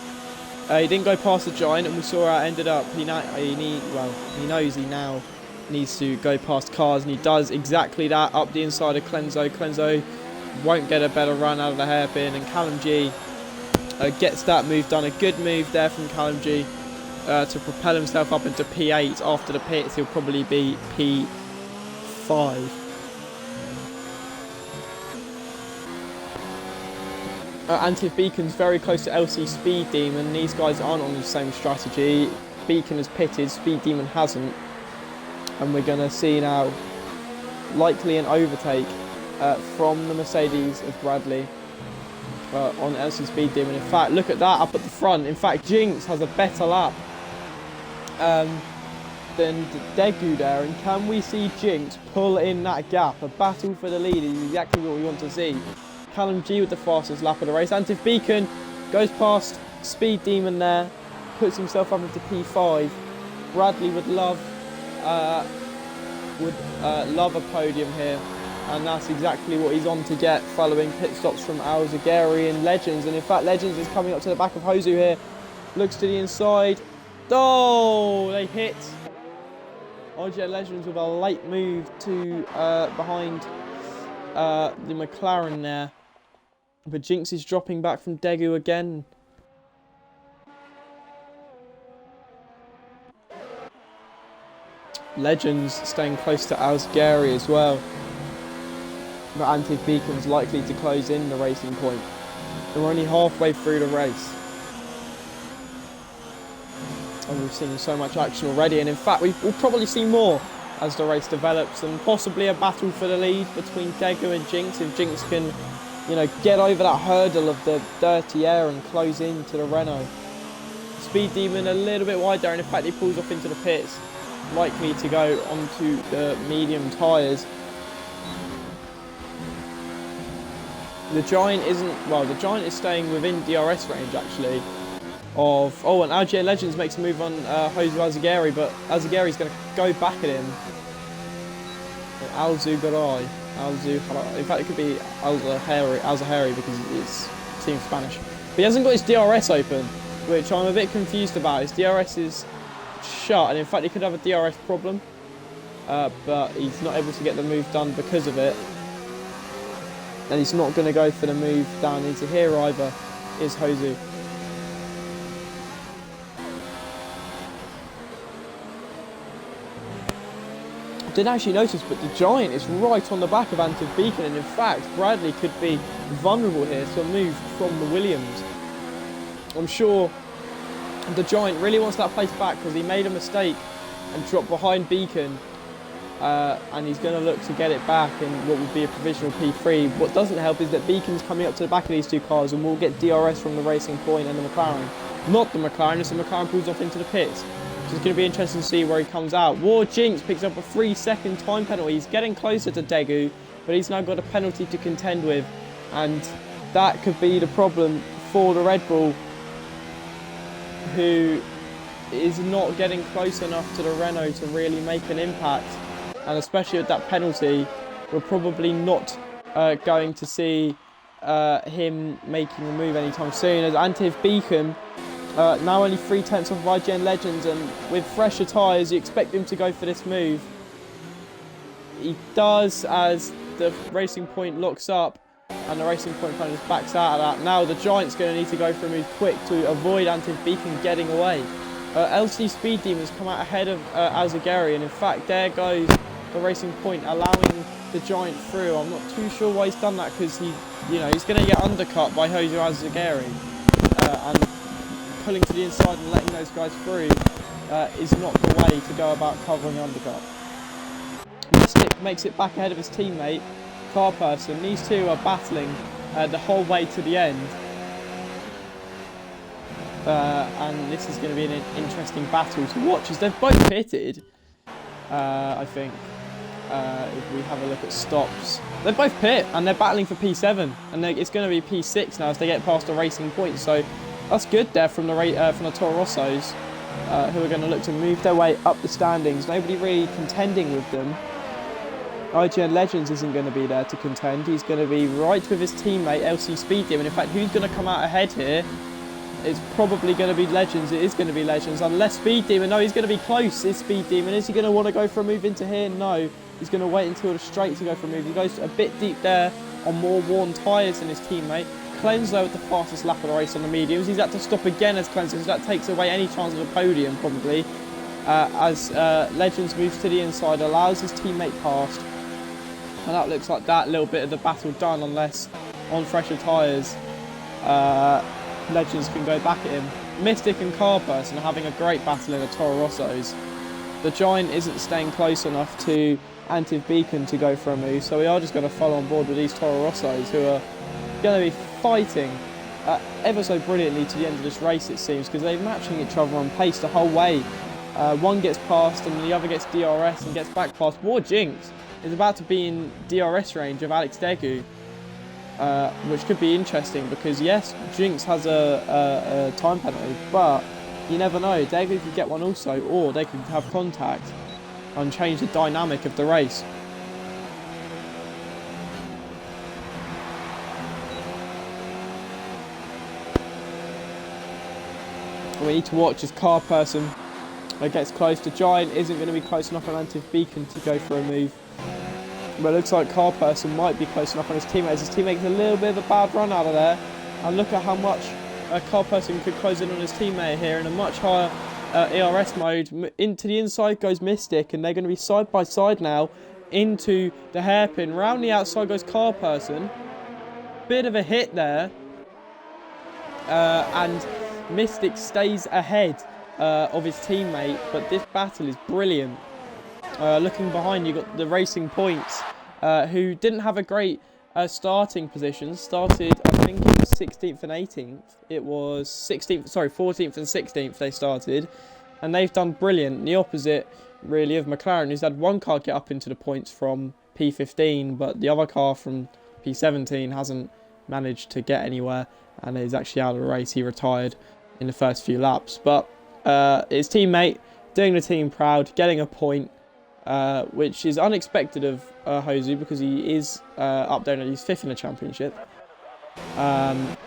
Speaker 1: he didn't go past the Giant, and we saw how it ended up. He knows he now needs to go past cars, and he does exactly that up the inside of Clenzo. Clenzo won't get a better run out of the hairpin, and Callum G gets that move done. A good move there from Callum G to propel himself up into P8. After the pits, he'll probably be P5. Antiv Beacon's very close to LC Speed Demon. These guys aren't on the same strategy. Beacon has pitted, Speed Demon hasn't. And we're going to see now likely an overtake from the Mercedes of Bradley. on LC Speed Demon. In fact, look at that up at the front. In fact, Jinx has a better lap than Daegu there. And can we see Jinx pull in that gap? A battle for the lead is exactly what we want to see. Callum G with the fastest lap of the race. Antif Beacon goes past Speed Demon there, puts himself up into P5. Bradley would love a podium here, and that's exactly what he's on to get following pit stops from ILRGT and Legends. And in fact, Legends is coming up to the back of Hozu here, looks to the inside. Oh, they hit ILRGT Legends with a late move to behind the McLaren there. But Jinx is dropping back from Daegu again. Legends staying close to ILRGT as well. But Antif Beacon's likely to close in the racing point. We're only halfway through the race. And we've seen so much action already. And in fact, we'll probably see more as the race develops. And possibly a battle for the lead between Daegu and Jinx. If Jinx can, you know, get over that hurdle of the dirty air and close into the Renault. Speed Demon a little bit wide there. And in fact, he pulls off into the pits. Likely to go onto the medium tyres. The Giant isn't, well, the Giant is staying within DRS range actually of, oh, and ILRGT Legends makes a move on Hozu ILRGT, but ILRGT is going to go back at him. ILRGT, in fact it could be ILRGT because it's team Spanish. But he hasn't got his DRS open, which I'm a bit confused about. His DRS is shut, and in fact he could have a DRS problem, but he's not able to get the move done because of it. And he's not going to go for the move down into here either, is Hozu. I didn't actually notice, but the Giant is right on the back of Antif Beacon, and in fact Bradley could be vulnerable here to a move from the Williams. I'm sure the Giant really wants that place back because he made a mistake and dropped behind Beacon. And he's going to look to get it back in what would be a provisional P3. What doesn't help is that Beacon's coming up to the back of these two cars and will get DRS from the Racing Point and the McLaren. Not the McLaren, as the McLaren pulls off into the pits. So it's going to be interesting to see where he comes out. War Jinx picks up a 3-second time penalty. He's getting closer to Daegu, but he's now got a penalty to contend with. And that could be the problem for the Red Bull, who is not getting close enough to the Renault to really make an impact. And especially with that penalty, we're probably not going to see him making a move anytime soon. As Antif Beacon, now only 3/10 of ILRGT Legends, and with fresher tyres, you expect him to go for this move. He does, as the Racing Point locks up, and the Racing Point kind of just backs out of that. Now the Giant's going to need to go for a move quick to avoid Antif Beacon getting away. LC Speed Demons come out ahead of ILRGT, and in fact, there goes the Racing Point, allowing the Giant through. I'm not too sure why he's done that, because he's going to get undercut by Hozu ILRGT, and pulling to the inside and letting those guys through is not the way to go about covering the undercut. Mystic makes it back ahead of his teammate, Car Person. These two are battling the whole way to the end. And this is going to be an interesting battle to watch, as they've both pitted, I think. If we have a look at stops, they both pit and they're battling for P7, and it's going to be P6 now as they get past the Racing Point. So that's good there from the Toro Rossos, who are going to look to move their way up the standings. Nobody really contending with them. ILRGT Legends isn't going to be there to contend. He's going to be right with his teammate LC Speed Demon. In fact, who's going to come out ahead here? It's probably going to be Legends. It is going to be Legends, unless Speed Demon. No, he's going to be close. Is Speed Demon? Is he going to want to go for a move into here? No. He's going to wait until the straight to go for a move. He goes a bit deep there on more worn tyres than his teammate. Cleanslow with the fastest lap of the race on the mediums. He's had to stop again as Cleanslow, so that takes away any chance of a podium probably. As Legends moves to the inside, allows his teammate past. And that looks like that little bit of the battle done, unless on fresher tyres Legends can go back at him. Mystic and Car Person are having a great battle in the Toro Rossos. The Giant isn't staying close enough to Antif Beacon to go for a move, so we are just going to follow on board with these Toro Rossos, who are going to be fighting ever so brilliantly to the end of this race, it seems, because they're matching each other on pace the whole way. One gets past and the other gets DRS and gets back past. War Jinx is about to be in DRS range of Alex Degu, which could be interesting because, yes, Jinx has a time penalty, but you never know. Degu could get one also, or they could have contact and change the dynamic of the race. We need to watch as car person gets close to Giant. Isn't going to be close enough on Antiv Beacon to go for a move. But it looks like car person might be close enough on his teammates. His teammate gets a little bit of a bad run out of there. And look at how much car person could close in on his teammate here in a much higher ERS mode. Into the inside goes Mystic, and they're going to be side by side now into the hairpin. Round the outside goes car person. Bit of a hit there. And Mystic stays ahead of his teammate, but this battle is brilliant. Looking behind, you've got the Racing Points, who didn't have a great starting position. Started, I think it was 16th and 18th. It was 14th and 16th they started, and they've done brilliant. The opposite, really, of McLaren, who's had one car get up into the points from P15, but the other car from P17 hasn't managed to get anywhere, and is actually out of the race. He retired in the first few laps, but his teammate doing the team proud, getting a point, which is unexpected of Hosu, because he is up there and he's 5th in the championship, and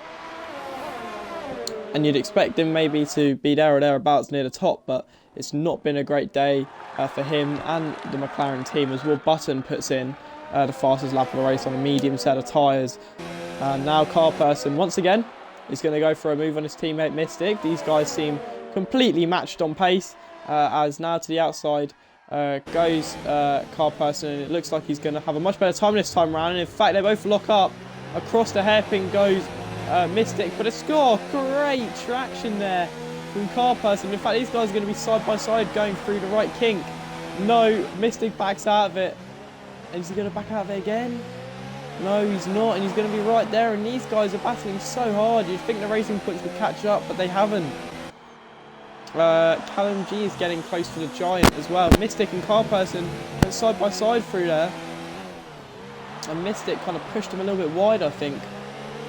Speaker 1: you'd expect him maybe to be there or thereabouts near the top, but it's not been a great day for him and the McLaren team, as Will Button puts in the fastest lap of the race on a medium set of tyres. Now car person once again is going to go for a move on his teammate Mystic. These guys seem completely matched on pace, as now to the outside goes car person, and it looks like he's going to have a much better time this time around, and in fact they both lock up. Across the hairpin goes Mystic, but a score. Great traction there from car person. In fact, these guys are going to be side by side going through the right kink. No, Mystic backs out of it. And is he going to back out of it again? No, he's not, and he's going to be right there, and these guys are battling so hard. You'd think the Racing Points would catch up, but they haven't. Callum G is getting close to the Giant as well. Mystic and car person went side by side through there, and Mystic kind of pushed him a little bit wide, I think.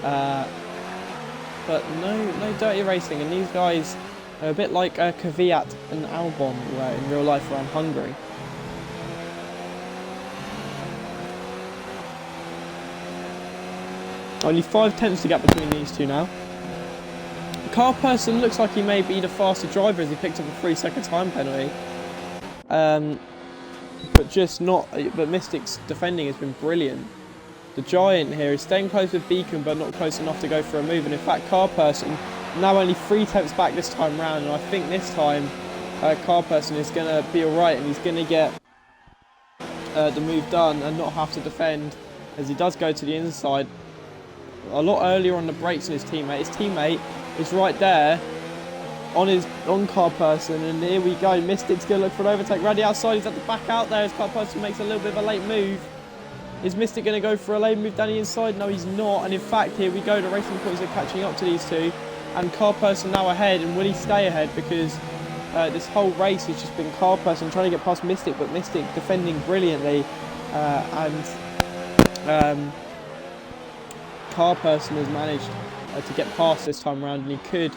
Speaker 1: But no dirty racing, and these guys are a bit like Kvyat and Albon were in real life around Hungary. Only 5 tenths to gap between these two now. Car person looks like he may be the faster driver, as he picked up a 3-second time penalty. But just not. But Mystic's defending has been brilliant. The Giant here is staying close with Beacon, but not close enough to go for a move. And in fact, car person now only 3 tenths back this time round. And I think this time, car person is going to be alright, and he's going to get the move done and not have to defend, as he does go to the inside a lot earlier on the brakes than his teammate. His teammate is right there on car person, and here we go. Mystic's going to look for an overtake. Round the outside, he's at the back out there as car person makes a little bit of a late move. Is Mystic going to go for a late move down the inside? No, he's not. And in fact, here we go. The Racing Points are catching up to these two, and car person now ahead. And will he stay ahead? Because this whole race has just been car person trying to get past Mystic, but Mystic defending brilliantly, and car person has managed to get past this time around, and he could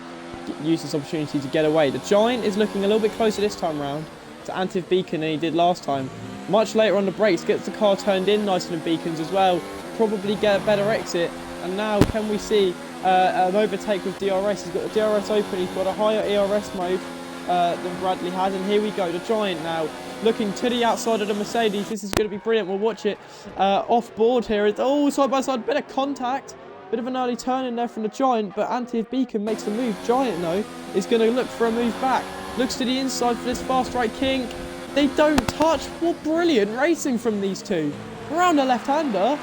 Speaker 1: use this opportunity to get away. The Giant is looking a little bit closer this time round to Antiv Beacon than he did last time. Much later on the brakes, gets the car turned in nicer than Beacon's as well. Probably get a better exit. And now can we see an overtake with DRS? He's got the DRS open, he's got a higher ERS mode than Bradley has. And here we go, the Giant now looking to the outside of the Mercedes. This is going to be brilliant, we'll watch it off board here. It's all side by side, bit of contact. Bit of an early turn in there from the Giant, but Antiv Beacon makes the move. Giant, though, is going to look for a move back. Looks to the inside for this fast right kink. They don't touch. What brilliant racing from these two. Around the left-hander.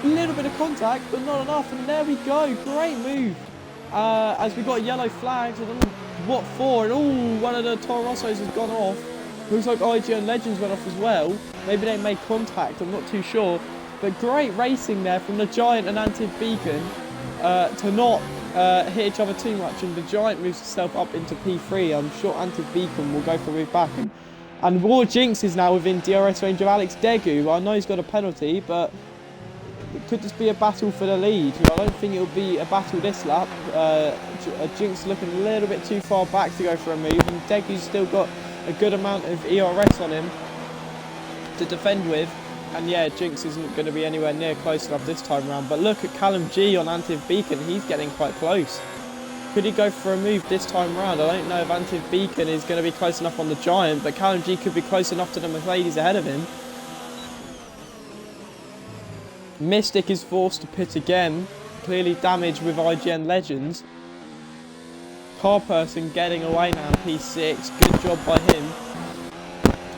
Speaker 1: Little bit of contact, but not enough. And there we go. Great move. As we got yellow flags. I don't know what for. And one of the Toro Rossos has gone off. Looks like IGN Legends went off as well. Maybe they made contact. I'm not too sure. But great racing there from the Giant and Antiv Beacon to not hit each other too much, and the Giant moves himself up into P3. I'm sure Antiv Beacon will go for a move back, and War Jinx is now within DRS range of Alex Degu. I know he's got a penalty, but could this be a battle for the lead? I don't think it'll be a battle this lap. Jinx looking a little bit too far back to go for a move, and Degu's still got a good amount of ERS on him to defend with. And yeah, Jinx isn't going to be anywhere near close enough this time round. But look at Callum G on Antiv Beacon, he's getting quite close. Could he go for a move this time round? I don't know if Antiv Beacon is going to be close enough on the Giant, but Callum G could be close enough to the Mercedes ahead of him. Mystic is forced to pit again, clearly damaged with IGN Legends. Car person getting away now in P6, good job by him.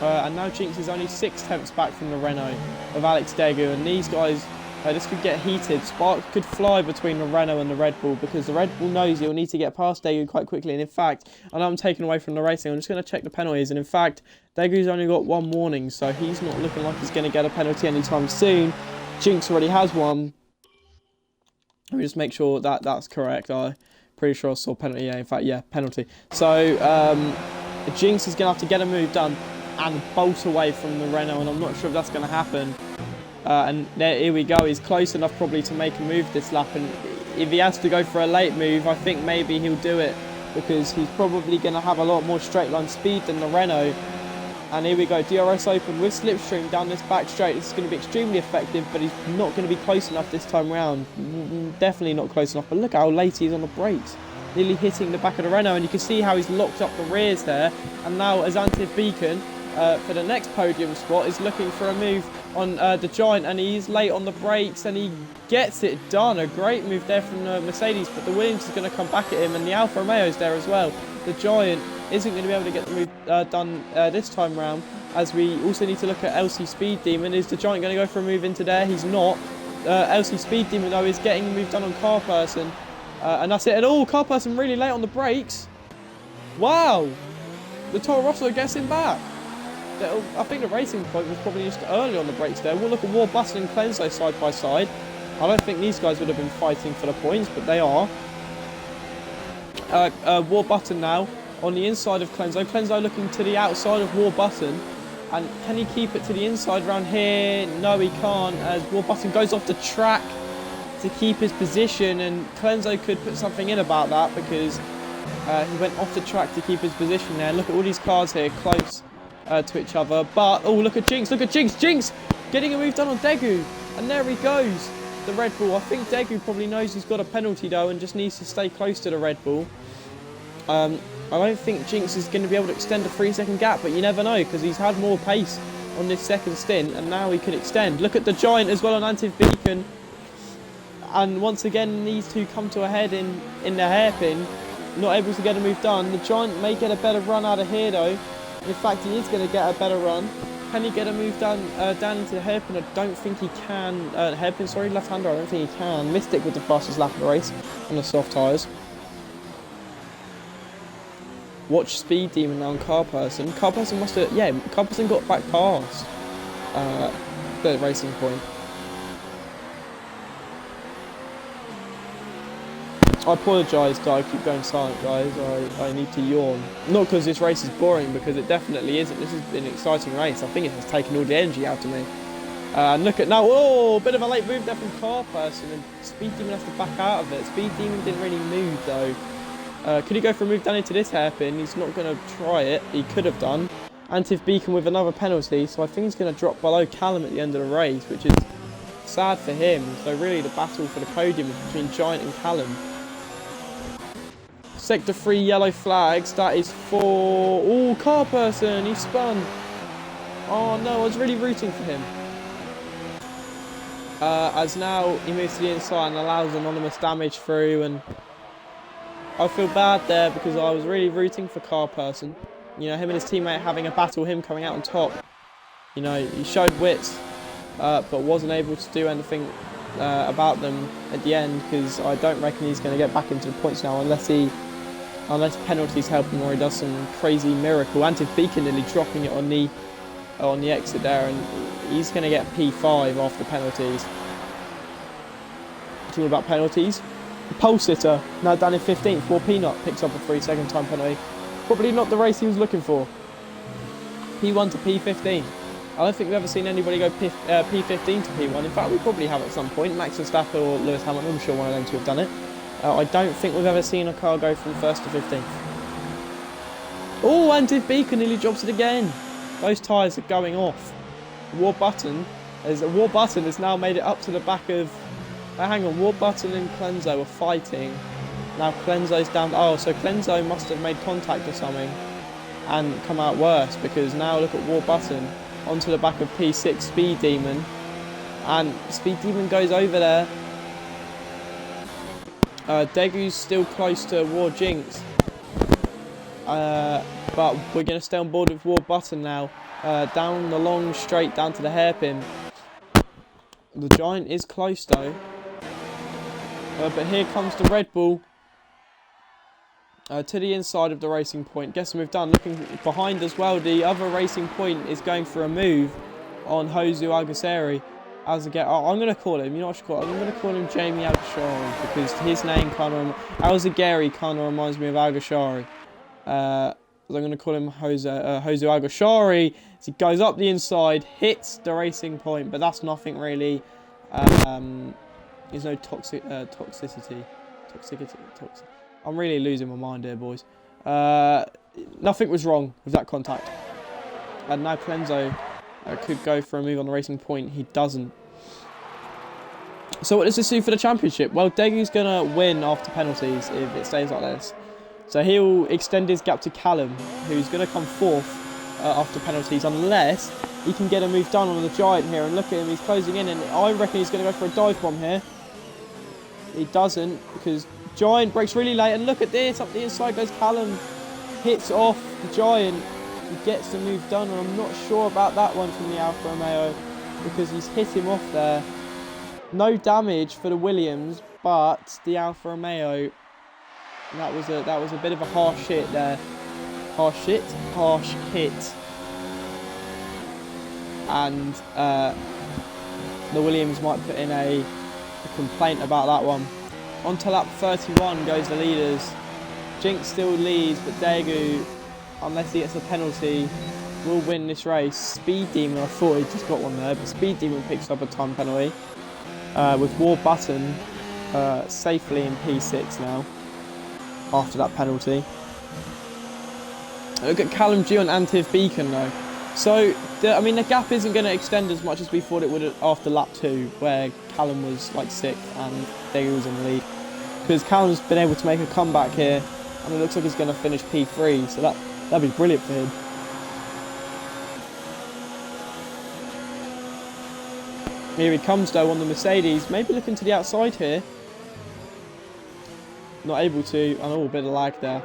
Speaker 1: And now Jinx is only 6 tenths back from the Renault of Alex Degu, and these guys, this could get heated. Sparks could fly between the Renault and the Red Bull, because the Red Bull knows he'll need to get past Degu quite quickly. And in fact, I know I'm taken away from the racing, I'm just going to check the penalties, and in fact, Degu's only got 1 warning, so he's not looking like he's going to get a penalty anytime soon. Jinx already has one. Let me just make sure that that's correct. I'm pretty sure I saw penalty. Yeah, in fact, yeah, penalty. So Jinx is going to have to get a move done and bolt away from the Renault, and I'm not sure if that's going to happen. And there, here we go. He's close enough probably to make a move this lap, and if he has to go for a late move, I think maybe he'll do it, because he's probably going to have a lot more straight line speed than the Renault. And here we go, DRS open with slipstream down this back straight. This is going to be extremely effective, but he's not going to be close enough this time round. Definitely not close enough, but look how late he is on the brakes. Nearly hitting the back of the Renault, and you can see how he's locked up the rears there. And now as Antiv Beacon, for the next podium spot, is looking for a move on the Giant, and he's late on the brakes, and he gets it done. A great move there from the Mercedes, but the Williams is going to come back at him, and the Alfa Romeo is there as well. The Giant isn't going to be able to get the move done this time round, as we also need to look at LC Speed Demon. Is the Giant going to go for a move into there? He's not. LC Speed Demon, though, is getting the move done on Car Person, and that's it. And oh, Car Person really late on the brakes. Wow! The Toro Rosso gets him back. I think the racing point was probably just early on the brakes there. We'll look at War Button and Clenso side by side. I don't think these guys would have been fighting for the points, but they are. War Button now on the inside of Clenso. Clenso looking to the outside of War Button. And can he keep it to the inside round here? No, he can't, as War Button goes off the track to keep his position, and Clenso could put something in about that, because he went off the track to keep his position there. Look at all these cars here close to each other, but oh, look at Jinx, Jinx getting a move done on Degu, and there he goes, the Red Bull. I think Degu probably knows he's got a penalty though, and just needs to stay close to the Red Bull. I don't think Jinx is going to be able to extend a 3-second gap, but you never know, because he's had more pace on this second stint, and now he could extend. Look at the Giant as well on Antiv Beacon, and once again these two come to a head in the hairpin, not able to get a move done. The Giant may get a better run out of here though. In fact, he is going to get a better run. Can he get a move down into the hairpin? I don't think he can. Hairpin, sorry, left-hander, I don't think he can. Mystic with the fastest lap of the race on the soft tyres. Watch Speed Demon now on Car Person. Car Person must have, yeah, Car Person got back past the racing point. I apologise that I keep going silent, guys. I need to yawn. Not because this race is boring, because it definitely isn't. This has been an exciting race. I think it has taken all the energy out of me. And look at now, oh, a bit of a late move there from Car Person, and Speed Demon has to back out of it. Speed Demon didn't really move though. Could he go for a move down into this hairpin? He's not going to try it. He could have done. Antiv Beacon with another penalty, so I think he's going to drop below Callum at the end of the race, which is sad for him. So really the battle for the podium is between Giant and Callum. Sector 3 yellow flags, that is for... Oh, Car Person, he spun. Oh no, I was really rooting for him. As now he moves to the inside and allows anonymous damage through, and I feel bad there because I was really rooting for Car Person. You know, him and his teammate having a battle, him coming out on top. You know, he showed wits, but wasn't able to do anything about them at the end, because I don't reckon he's going to get back into the points now unless penalties help him, or he does some crazy miracle. Antiv Beacon nearly dropping it on the exit there, and He's going to get P5 after penalties. It's all about penalties. Pole sitter, now down in 15th. War Peanut picks up a 3-second time penalty. Probably not the race he was looking for. P1 to P15. I don't think we've ever seen anybody go P15 to P1. In fact, we probably have at some point. Max Verstappen or Lewis Hamilton, I'm sure one of them two have done it. I don't think we've ever seen a car go from 1st to 15th. Oh, and Div Beacon nearly drops it again. Those tyres are going off. War Button has now made it up to the back of... hang on, War Button and Clenzo are fighting. Now Clenzo's down... Oh, so Clenzo must have made contact or something and come out worse, because now look at War Button onto the back of P6 Speed Demon. And Speed Demon goes over there. Degu's still close to War Jinx. But we're going to stay on board with War Button now. Down the long straight, down to the hairpin. The Giant is close though. But here comes the Red Bull. To the inside of the Racing Point. Guess what we've done? Looking behind as well, the other Racing Point is going for a move on Josu Alguersuari. I'm going to call him, you know what I should call him? I'm going to call him Jamie Alguersuari, because his name kind of... Alguersuari kind of reminds me of Alguersuari. So I'm going to call him Josu Alguersuari. As he goes up the inside, hits the Racing Point, but that's nothing really. There's no toxicity. I'm really losing my mind here, boys. Nothing was wrong with that contact. And now Clenzo could go for a move on the Racing Point. He doesn't. So what does this do for the championship? Well, Degu's going to win after penalties if it stays like this. So he'll extend his gap to Callum, who's going to come 4th after penalties, unless he can get a move done on the Giant here. And look at him, he's closing in, and I reckon he's going to go for a dive bomb here. He doesn't, because Giant breaks really late, and look at this, up the inside goes Callum, hits off the Giant, he gets the move done, and I'm not sure about that one from the Alfa Romeo, because he's hit him off there. No damage for the Williams, but the Alfa Romeo, that was a bit of a harsh hit there. Harsh hit. And the Williams might put in a complaint about that one. On to lap 31 goes the leaders. Jinx still leads, but Degu, unless he gets a penalty, will win this race. Speed Demon, I thought he just got one there, but Speed Demon picks up a time penalty. With War Button safely in P6 now, after that penalty. Look at Callum G on Antiv Beacon though. So, the gap isn't going to extend as much as we thought it would after lap 2, where Callum was like 6th and Degu was in the lead. Because Callum's been able to make a comeback here, and it looks like he's going to finish P3, so that'd be brilliant for him. Here he comes though on the Mercedes, maybe looking to the outside here. Not able to, and a bit of lag there.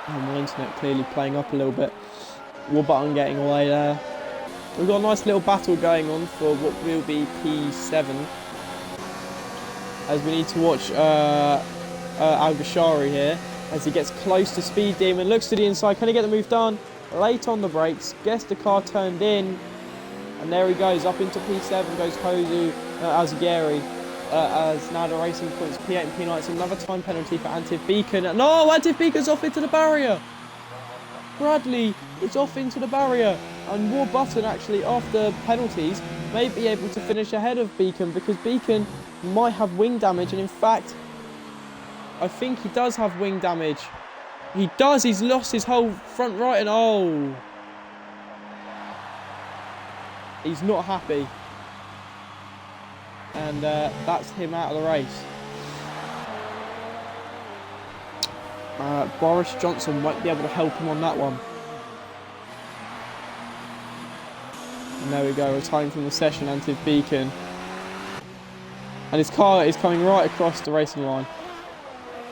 Speaker 1: And my internet clearly playing up a little bit. War Button getting away there. We've got a nice little battle going on for what will be P7. As we need to watch Alguersuari here. As he gets close to Speed Demon, looks to the inside. Can he get the move done? Late on the brakes. Gets the car turned in. And there he goes. Up into P7 goes Josu Alguersuari. As now the Racing Points P8 and P9. It's another time penalty for Antiv Beacon. No, Antiv Beacon's off into the barrier. Bradley is off into the barrier. And War Button actually, after penalties, may be able to finish ahead of Beacon, because Beacon might have wing damage. And in fact, I think he does have wing damage. He does. He's lost his whole front right, and oh, he's not happy. And that's him out of the race. Boris Johnson won't be able to help him on that one. And there we go, retiring from the session, Antiv Beacon. And his car is coming right across the racing line.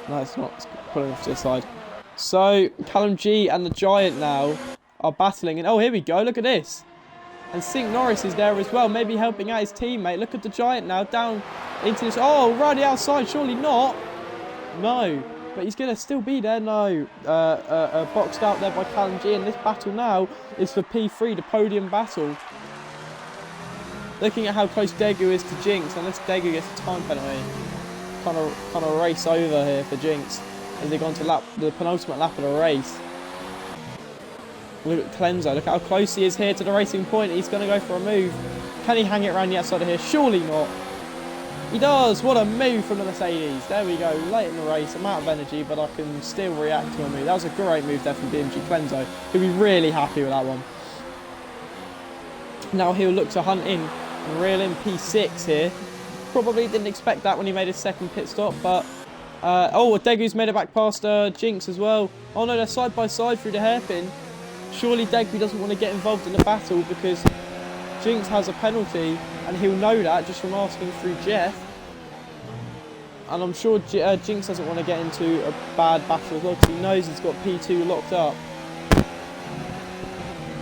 Speaker 1: No, it's not. It's pulling off to the side. So, Callum G and the Giant now are battling. And oh, here we go. Look at this. And Sink Norris is there as well, maybe helping out his teammate. Look at the Giant now, down into this... Oh, right the outside, surely not. No. but he's going to still be there. No, boxed out there by Callum G, and this battle now is for P3, the podium battle. Looking at how close Degu is to Jinx, unless Degu gets a time penalty, kind of race over here for Jinx as they go on to the penultimate lap of the race. Look at Clenzo, look at how close he is here to the racing point. He's going to go for a move. Can he hang it around the outside of here? Surely not. He does. What a move from the Mercedes. There we go. Late in the race. I'm out of energy, but I can still react to a move. That was a great move there from BMG Clenzo. He'll be really happy with that one. Now he'll look to hunt in and reel in P6 here. Probably didn't expect that when he made his second pit stop, but... oh, Degu's made it back past Jinx as well. Oh no, they're side by side through the hairpin. Surely Degu doesn't want to get involved in the battle because Jinx has a penalty, and he'll know that just from asking through Jeff. And I'm sure Jinx doesn't want to get into a bad battle as well because he knows he's got P2 locked up.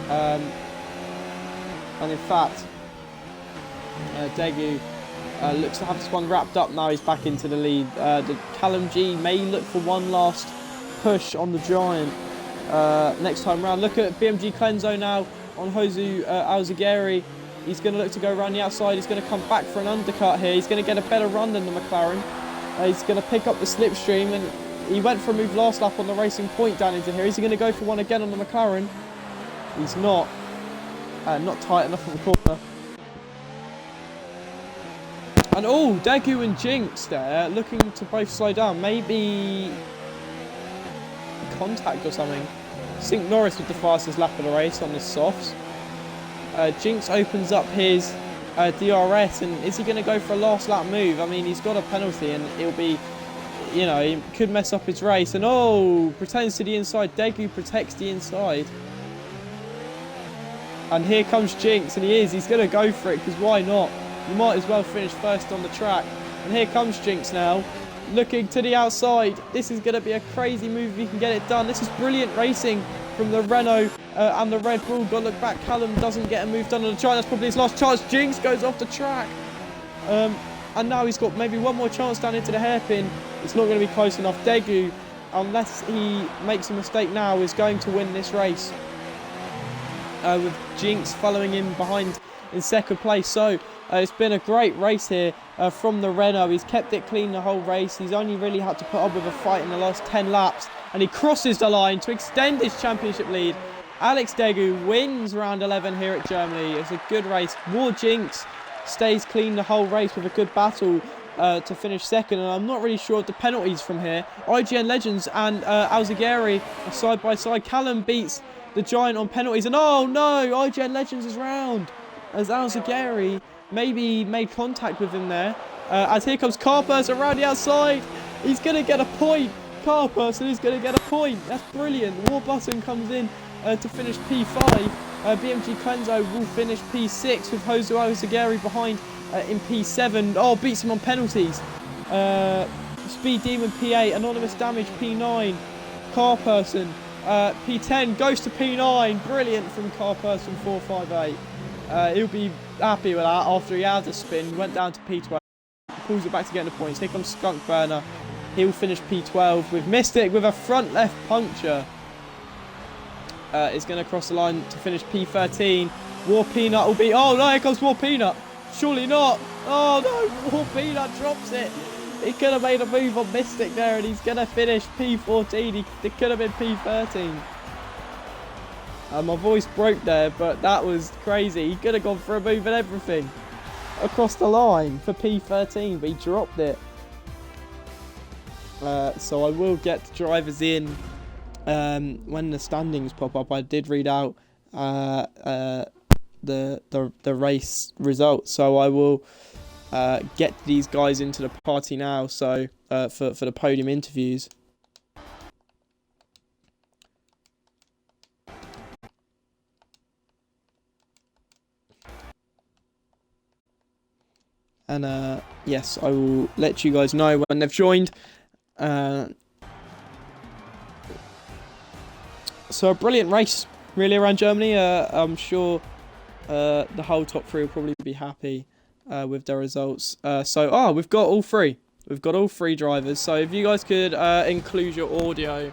Speaker 1: And in fact, Degu looks to have this one wrapped up now. He's back into the lead. The Callum G may look for one last push on the Giant next time round. Look at BMG Clenzo now on Josu Alzagueri. He's going to look to go around the outside. He's going to come back for an undercut here. He's going to get a better run than the McLaren. He's going to pick up the slipstream, and he went for a move last lap on the racing point down into here. Is he going to go for one again on the McLaren? He's not. Not tight enough of a corner. And oh, Degu and Jinx there, looking to both slow down. Maybe contact or something. I think Norris with the fastest lap of the race on the softs. Jinx opens up his DRS, and is he going to go for a last lap move? I mean, he's got a penalty, and it'll be, you know, he could mess up his race. And oh, pretends to the inside. Degu protects the inside. And here comes Jinx, and he's going to go for it, because why not? You might as well finish first on the track. And here comes Jinx now, looking to the outside. This is going to be a crazy move if he can get it done. This is brilliant racing from the Renault and the Red Bull. Got to look back, Callum doesn't get a move done on the Giant. That's probably his last chance. Jinx goes off the track. And now he's got maybe one more chance down into the hairpin. It's not going to be close enough. Degu, unless he makes a mistake now, is going to win this race. With Jinx following him behind in second place. So it's been a great race here from the Renault. He's kept it clean the whole race. He's only really had to put up with a fight in the last 10 laps, and he crosses the line to extend his championship lead. Alex Degu wins round 11 here at Germany. It's a good race. War Jinx stays clean the whole race with a good battle to finish second, and I'm not really sure of the penalties from here. IGN Legends and Alzagueri are side by side. Callum beats the Giant on penalties, and oh no, IGN Legends is round as Alzagueri maybe made contact with him there. As here comes Carperson around the outside. He's going to get a point. Carperson is going to get a point. That's brilliant. Warbutton comes in to finish P5. BMG Clenzo will finish P6 with Josu Alzagueri behind in P7. Oh, beats him on penalties. Speed Demon P8, Anonymous Damage P9. Carperson P10 goes to P9. Brilliant from Carperson 458. He'll be happy with that after he had a spin. Went down to P12. Pulls it back to get the points. Here comes Skunk Burner. He'll finish P12 with Mystic with a front left puncture. Is going to cross the line to finish P13. War Peanut will be... Oh no, here comes War Peanut. Surely not. Oh no, War Peanut drops it. He could have made a move on Mystic there, and he's going to finish P14. It could have been P13. My voice broke there, but that was crazy. He could have gone for a move and everything across the line for P13, but he dropped it. So I will get the drivers in when the standings pop up. I did read out the race results, so I will get these guys into the party now. So for the podium interviews. And yes, I will let you guys know when they've joined. So a brilliant race, really, around Germany. I'm sure the whole top three will probably be happy with their results. We've got all three. We've got all 3 drivers. So if you guys could include your audio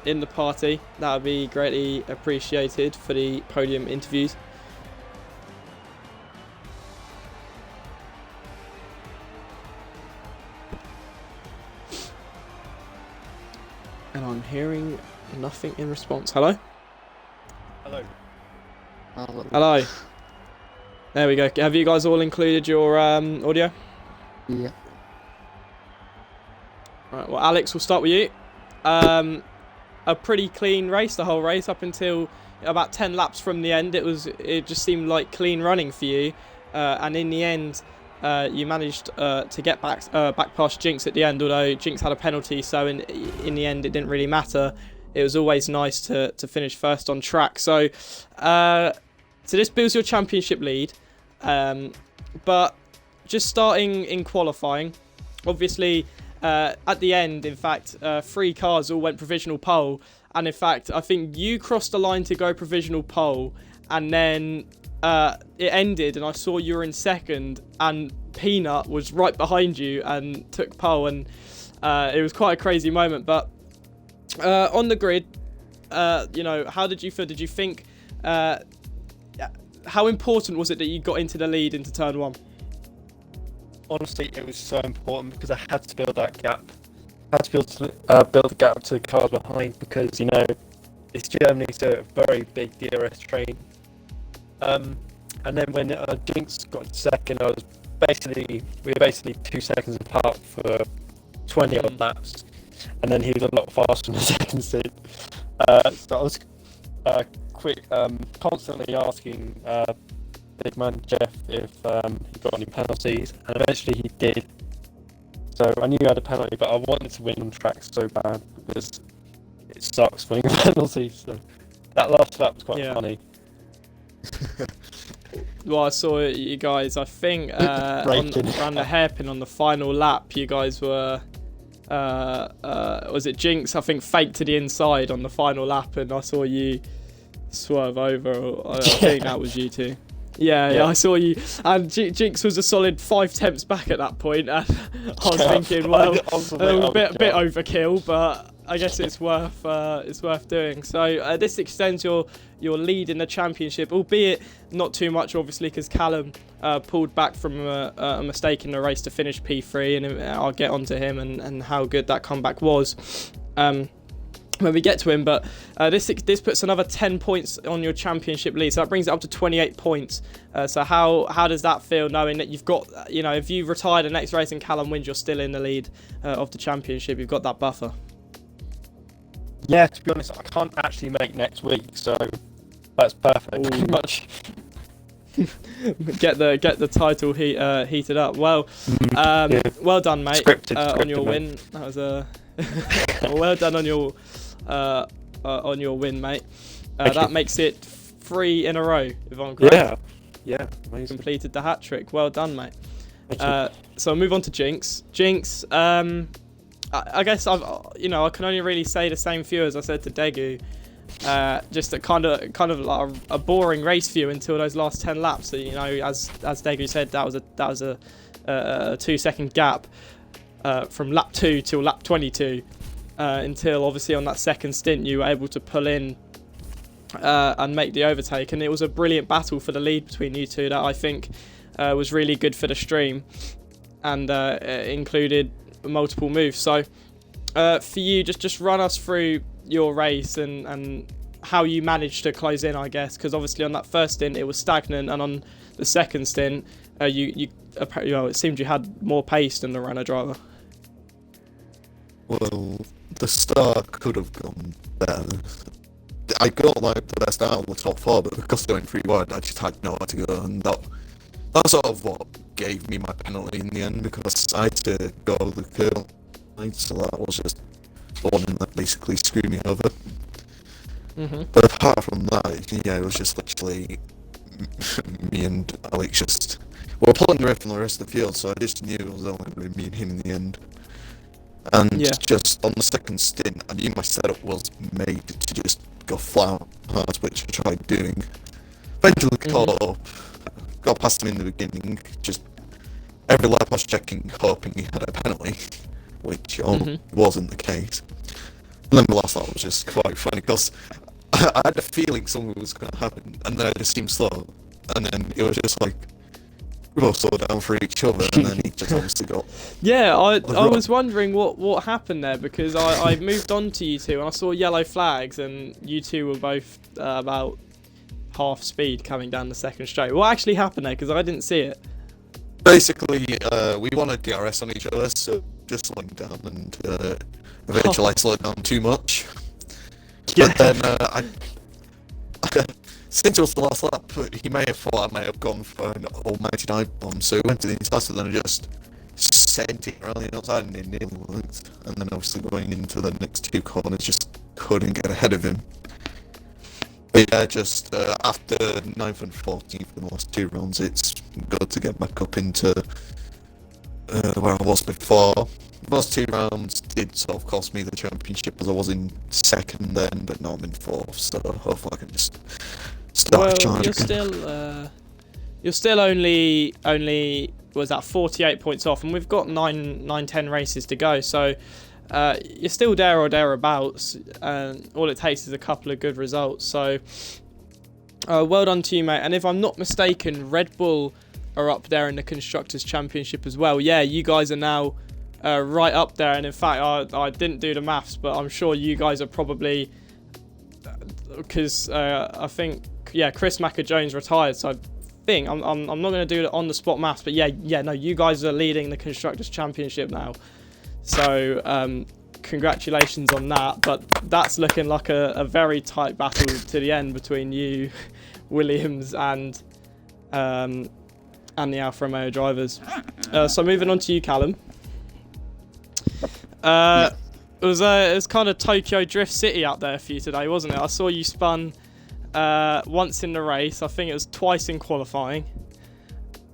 Speaker 1: in the party, that would be greatly appreciated for the podium interviews. And I'm hearing nothing in response. Hello?
Speaker 2: Hello.
Speaker 1: Hello. There we go. Have you guys all included your audio?
Speaker 3: Yeah.
Speaker 1: Right, well, Alex, we'll start with you. A pretty clean race, the whole race, up until about 10 laps from the end. It just seemed like clean running for you. And in the end, you managed to get back past Jinx at the end, although Jinx had a penalty, so in the end it didn't really matter. It was always nice to finish first on track. So this builds your championship lead. But just starting in qualifying, obviously at the end, in fact, 3 cars all went provisional pole. And in fact, I think you crossed the line to go provisional pole, and then it ended and I saw you were in second and Peanut was right behind you and took pole, and it was quite a crazy moment. But on the grid, how did you feel? Did you think how important was it that you got into the lead into turn 1?
Speaker 2: Honestly, it was so important because I had to build that gap. I had to build the gap to the cars behind because, it's Germany, so a very big DRS train. And then when Jinx got second, we were basically 2 seconds apart for 20 odd laps, and then he was a lot faster in the second stint. So I was constantly asking big man Jeff if he got any penalties, and eventually he did. So I knew he had a penalty, but I wanted to win on track so bad because it sucks winning a penalty. So that last lap was quite funny.
Speaker 1: Well, I saw you guys, I think, around the hairpin on the final lap, you guys were, was it Jinx, I think, faked to the inside on the final lap, and I saw you swerve over. I think that was you two. Yeah, I saw you, and Jinx was a solid 5 tenths back at that point, and I was thinking, well, a bit overkill, but I guess it's worth doing. So this extends your lead in the championship, albeit not too much, obviously, because Callum pulled back from a mistake in the race to finish P3, and I'll get onto him and how good that comeback was when we get to him. But this puts another 10 points on your championship lead, so that brings it up to 28 points. So how does that feel, knowing that you've got, if you retire the next race and Callum wins, you're still in the lead of the championship? You've got that buffer.
Speaker 2: Yeah, to be honest, I can't actually make next week, so that's perfect. Pretty much.
Speaker 1: Get the title heated up. Well, well done, mate.
Speaker 2: Scripted,
Speaker 1: on your win. That was well done on your win, mate. That makes it 3 in a row, if I'm correct.
Speaker 2: Yeah, amazing.
Speaker 1: Completed the hat trick. Well done, mate. So I'll move on to Jinx. Jinx, I guess I can only really say the same for you as I said to Degu. Just a kind of like a boring race for you until those last 10 laps. So, as Degu said, that was a 2-second gap from lap 2 till lap 22, until obviously on that second stint you were able to pull in and make the overtake, and it was a brilliant battle for the lead between you two that I think was really good for the stream, and included multiple moves. So for you, just run us through your race and how you managed to close in, I guess, because obviously on that first stint it was stagnant, and on the second stint it seemed you had more pace than the runner driver.
Speaker 4: Well, the start could have gone better. I got like the best out of the top 4, but because they went 3 wide, I just had nowhere to go, and that's sort of what gave me my penalty in the end, because I had to go the curl line, so that was just the one that basically screwed me over. But apart from that, it was just literally me and Alex we were pulling away from the rest of the field, so I just knew it was only going to be me and him in the end. And just on the second stint, I knew my setup was made to just go flat hard, which I tried doing. Eventually caught up, got past him in the beginning, just every lap I was checking, hoping he had a penalty, which wasn't the case. And then the last lap was just quite funny because I had a feeling something was going to happen, and then I just seemed slow, and then it was just like we both slowed down for each other, and then he just obviously got.
Speaker 1: Yeah, I was wondering what happened there, because I moved on to you two and I saw yellow flags, and you two were both about half speed coming down the second straight. What actually happened there? Because I didn't see it.
Speaker 4: Basically, we wanted DRS on each other, so just slowing down, and eventually I slowed down too much.
Speaker 1: Yeah.
Speaker 4: But then since it was the last lap, he may have thought I may have gone for an almighty dive bomb, so he went to the inside and then just sent it around the outside, and it nearly worked. And then obviously going into the next two corners, just couldn't get ahead of him. But yeah, just after 9th and 14th in the last two rounds, it's good to get back up into where I was before. Those two rounds did sort of cost me the championship, as I was in second then, but now I'm in fourth, so hopefully I can just start charging.
Speaker 1: You're still only was that 48 points off, and we've got 10 races to go, so you're still there or thereabouts, and all it takes is a couple of good results. So well done to you, mate. And if I'm not mistaken, Red Bull are up there in the Constructors' Championship as well. Yeah, you guys are now right up there, and in fact I didn't do the maths, but I'm sure you guys are probably, because I think Chris Macker-Jones retired, so I think I'm not going to do the on the spot maths, but no, you guys are leading the Constructors' Championship now. So congratulations on that, but that's looking like a very tight battle to the end between you, Williams, and the Alfa Romeo drivers. So moving on to you, Callum. It was kind of Tokyo Drift City out there for you today, wasn't it? I saw you spun once in the race. I think it was twice in qualifying.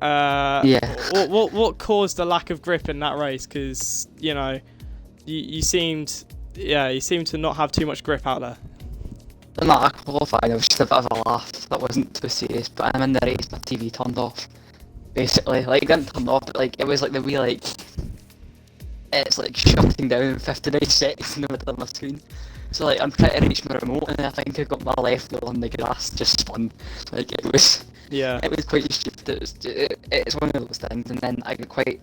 Speaker 1: What caused the lack of grip in that race? Because you seemed to not have too much grip out there.
Speaker 3: Not qualifying, it was just a bit of a laugh. That wasn't too serious. But I'm in the race, my TV turned off. Basically, like, it didn't turn off, but like it was like the wee it's like shutting down in 59 seconds in the middle of my screen. So like I'm trying to reach my remote, and I think I got my left wheel on the grass just spun. Like it was quite stupid. It's one of those things, and then I got quite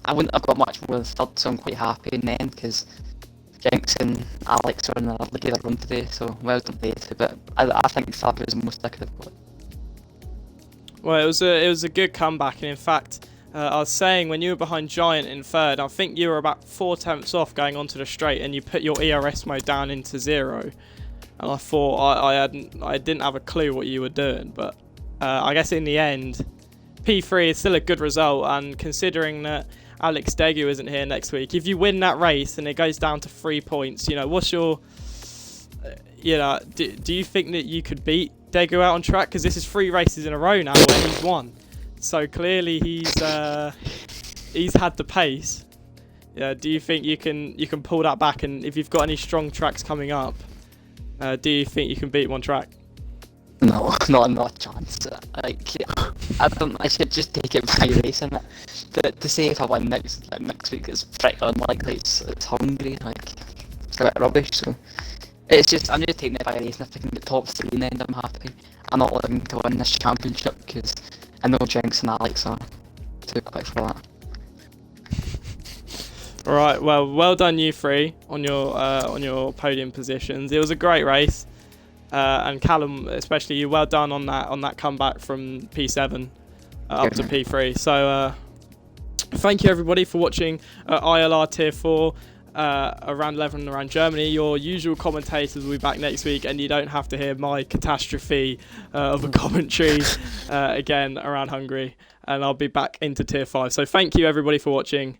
Speaker 3: I wouldn't have got much more than third, so I'm quite happy in the end because Jenks and Alex are in a lovely run today, so well done to you. But I think third was the most I could have got.
Speaker 1: Well, it was a good comeback, and in fact, I was saying when you were behind Giant in third, I think you were about 4 tenths off going onto the straight, and you put your ERS mode down into 0. And I thought I didn't have a clue what you were doing, but I guess in the end, P3 is still a good result, and considering that Alex Degu isn't here next week, if you win that race and it goes down to 3 points, what's your, do you think that you could beat Degu out on track? Because this is 3 races in a row now where he's won. So clearly he's had the pace. Yeah, do you think you can pull that back? And if you've got any strong tracks coming up, do you think you can beat one track?
Speaker 3: No, not a chance. I should just take it by racing it. But to say if I win next week is pretty unlikely. It's hungry, it's a bit rubbish. So I'm just taking it by racing. If I can get top 3 in the end, I'm happy. I'm not looking to win this championship because I know Jenks and Alex are too quick for that.
Speaker 1: Alright, well done you three on your podium positions. It was a great race. And Callum, especially you, well done on that comeback from P7 up to P3. So thank you everybody for watching ILR Tier 4 around 11 around Germany. Your usual commentators will be back next week, and you don't have to hear my catastrophe of a commentary again around Hungary. And I'll be back into Tier 5. So thank you everybody for watching.